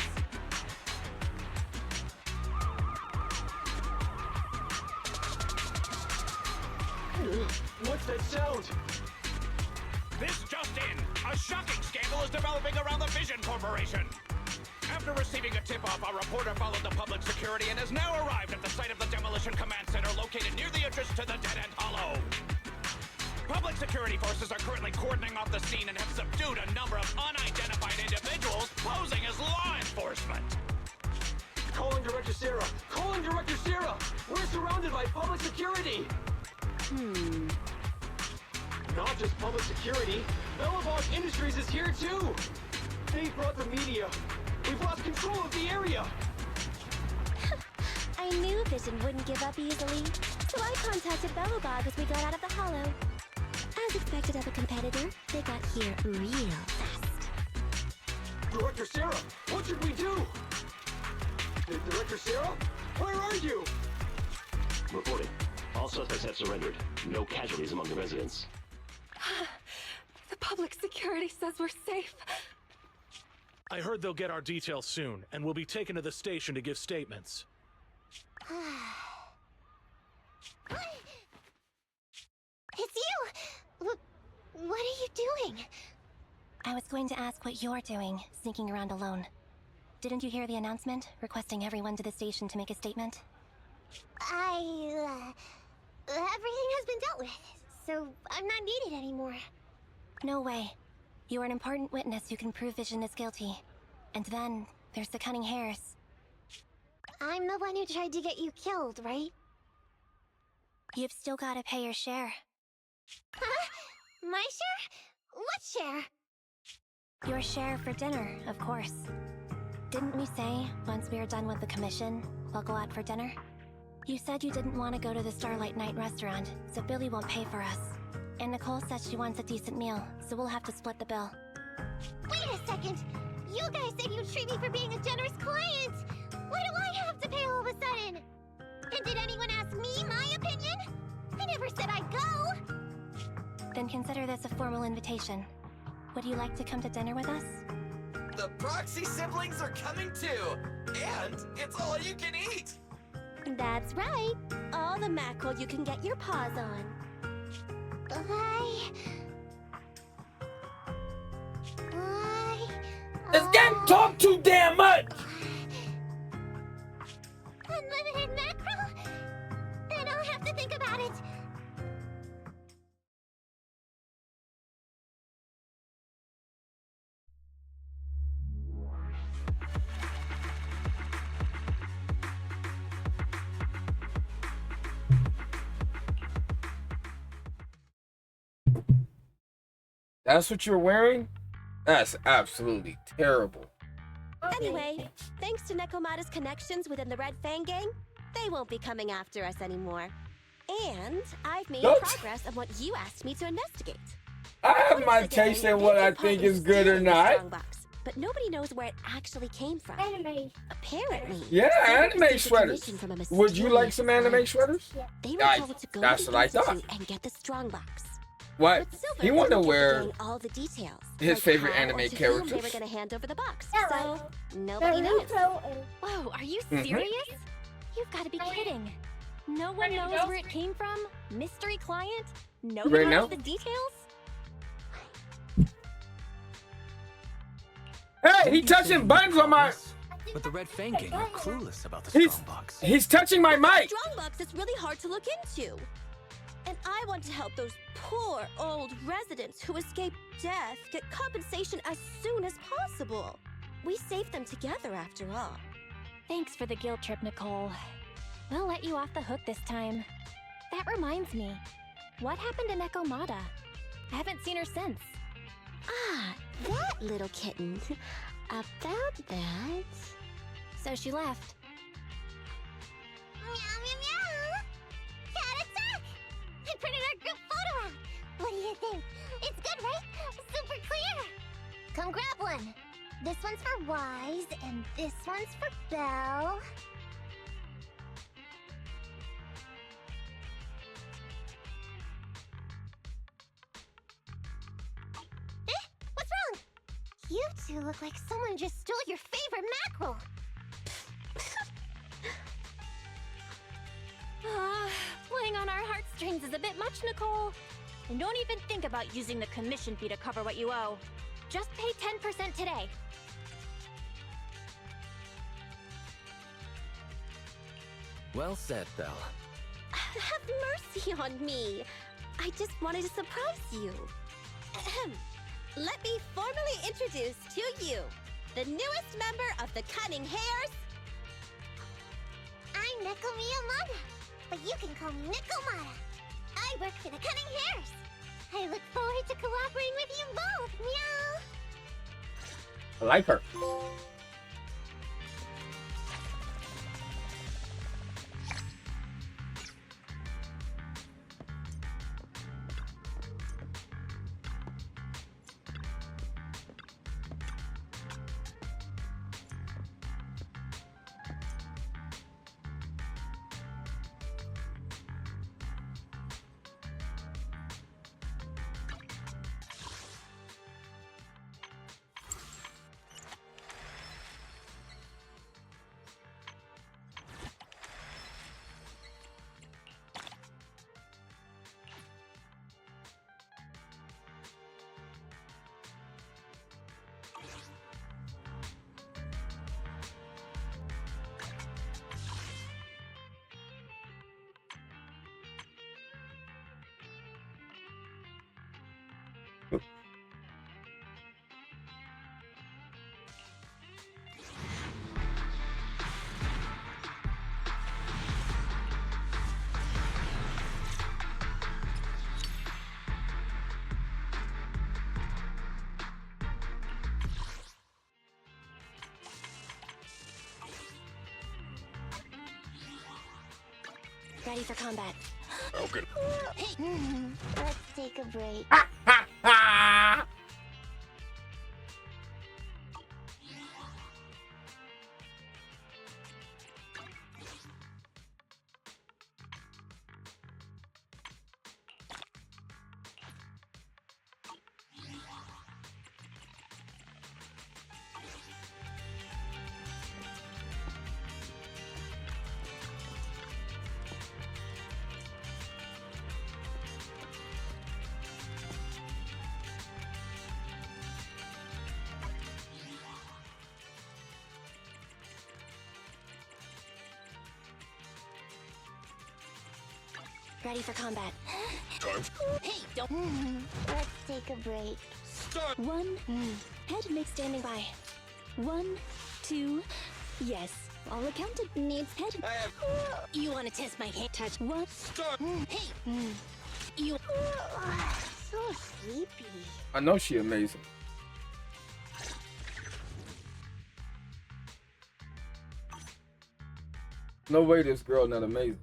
What's that sound? This just in! A shocking scandal is developing around the Vision Corporation! After receiving a tip-off, our reporter followed the public security and has now arrived at the site of the Demolition Command Center located near the entrance to the Dead-End Hollow. Public security forces are currently cordoning off the scene and have subdued a number of unidentified individuals posing as law enforcement. Calling Director Sarah! Calling Director Sarah! We're surrounded by public security! Not just public security, Bellabog Industries is here too! They brought the media! We've lost control of the area! I knew Vision wouldn't give up easily, so I contacted Bellabog as we got out of the hollow. As expected of a competitor, they got here real fast. Director Sarah, what should we do? Director Sarah? Where are you? Reporting. All suspects have surrendered. No casualties among the residents. The public security says we're safe. I heard they'll get our details soon, and we'll be taken to the station to give statements. It's you! What are you doing? I was going to ask what you're doing, sneaking around alone. Didn't you hear the announcement, requesting everyone to the station to make a statement? Everything has been dealt with, so I'm not needed anymore. No way. You are an important witness who can prove Vision is guilty. And then, there's the cunning hares. I'm the one who tried to get you killed, right? You've still gotta pay your share. Huh? My share? What share? Your share for dinner, of course. Didn't we say, once we are done with the commission, we'll go out for dinner? You said you didn't want to go to the Starlight Night restaurant, so Billy won't pay for us. And Nicole says she wants a decent meal, so we'll have to split the bill. Wait a second! You guys said you'd treat me for being a generous client! Why do I have to pay all of a sudden? And did anyone ask me my opinion? I never said I'd go! Then consider this a formal invitation. Would you like to come to dinner with us? The Proxy siblings are coming too! And it's all you can eat! That's right! All the mackerel you can get your paws on. This game talk too damn much! Unlimited mackerel? Then I'll have to think about it. That's what you're wearing? That's absolutely terrible. Anyway, thanks to Nekomata's connections within the Red Fang gang, they won't be coming after us anymore. And I've made progress on what you asked me to investigate. I have my taste in what I think is good or not. But nobody knows where it actually came from. Anime. Apparently. Yeah, anime sweaters. Would you like some anime sweaters? They were told to go that's to what I the thought. Institute and get the strongbox. What? But Silver He wanted to didn't give the wear gang all the details, his like favorite how or anime to whom they were characters. going to hand over the box. Yeah, So nobody knows. Whoa, are you Mhm. serious? You've got to be kidding. No one knows where it came from? Mystery client? Nobody Right now? knows the details? Hey, he touching buttons on my. But the Red Fang gang are clueless about the strongbox. He's touching my mic. Strongbox is really hard to look into. And I want to help those poor old residents who escaped death get compensation as soon as possible. We saved them together after all. Thanks for the guilt trip, Nicole. We'll let you off the hook this time. That reminds me. What happened to Nekomata? I haven't seen her since. Ah, that little kitten. About that... So she left. Meow, meow, meow. Cat attack! I printed our group photo out. What do you think? It's good, right? Super clear. Come grab one. This one's for Wise, and this one's for Belle. What's wrong? You two look like someone just stole your favorite mackerel. Playing on our heartstrings is a bit much, Nicole. And don't even think about using the commission fee to cover what you owe. Just pay 10% today. Well said, Belle. Have mercy on me. I just wanted to surprise you. Ahem. Let me formally introduce to you the newest member of the Cunning Hares. I'm Neko Miyamada, but you can call me Nekomata. I work for the Cunning Hares. I look forward to cooperating with you both, meow. I like her. Ready for combat. Okay. Let's take a break. Ready for combat. Time. Hey, don't. Let's take a break. Start. 1. Head make standing by. 1, 2. Yes, all accounted. Needs head. I have. You want to test my hand touch? 1. Start. Hey. You. So sleepy. I know she amazing. No way this girl not amazing.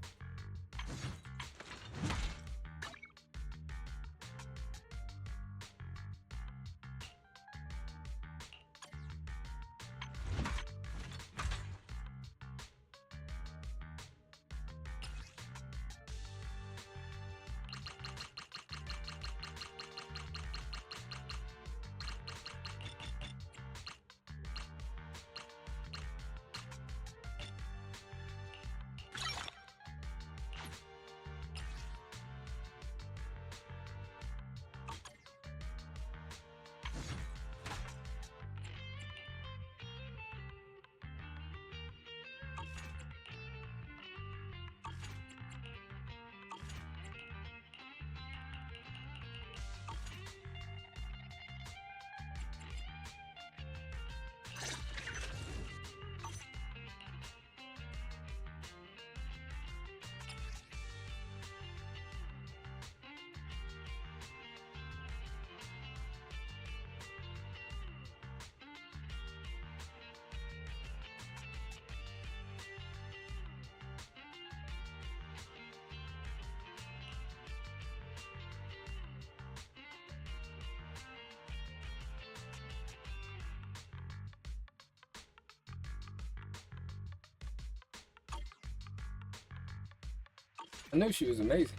I knew she was amazing.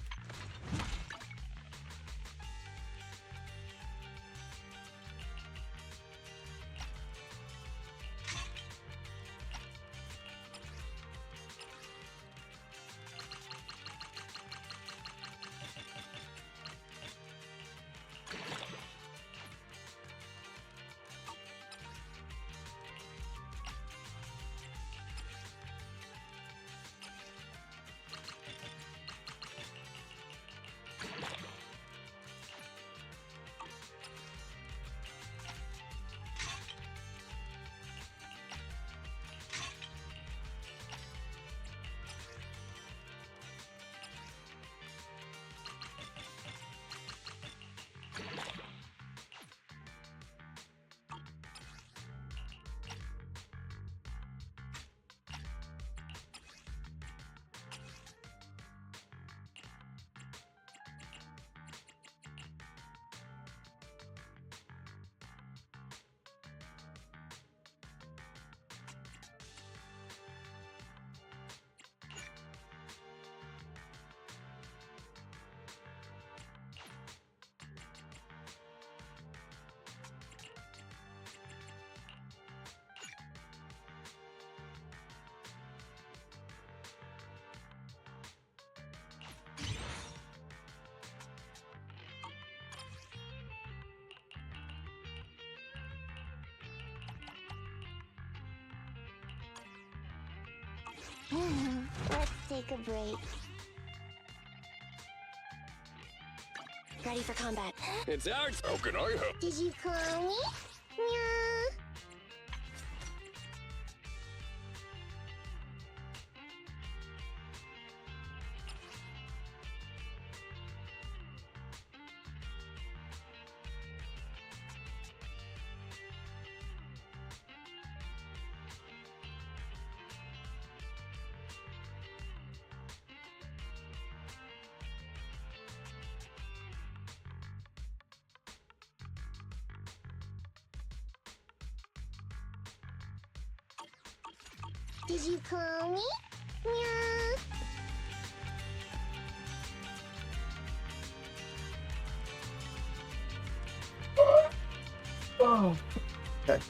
Let's take a break. Ready for combat. It's ours. How can I help? Did you call me? Meow. Did you call me? Meow. Oh. Okay.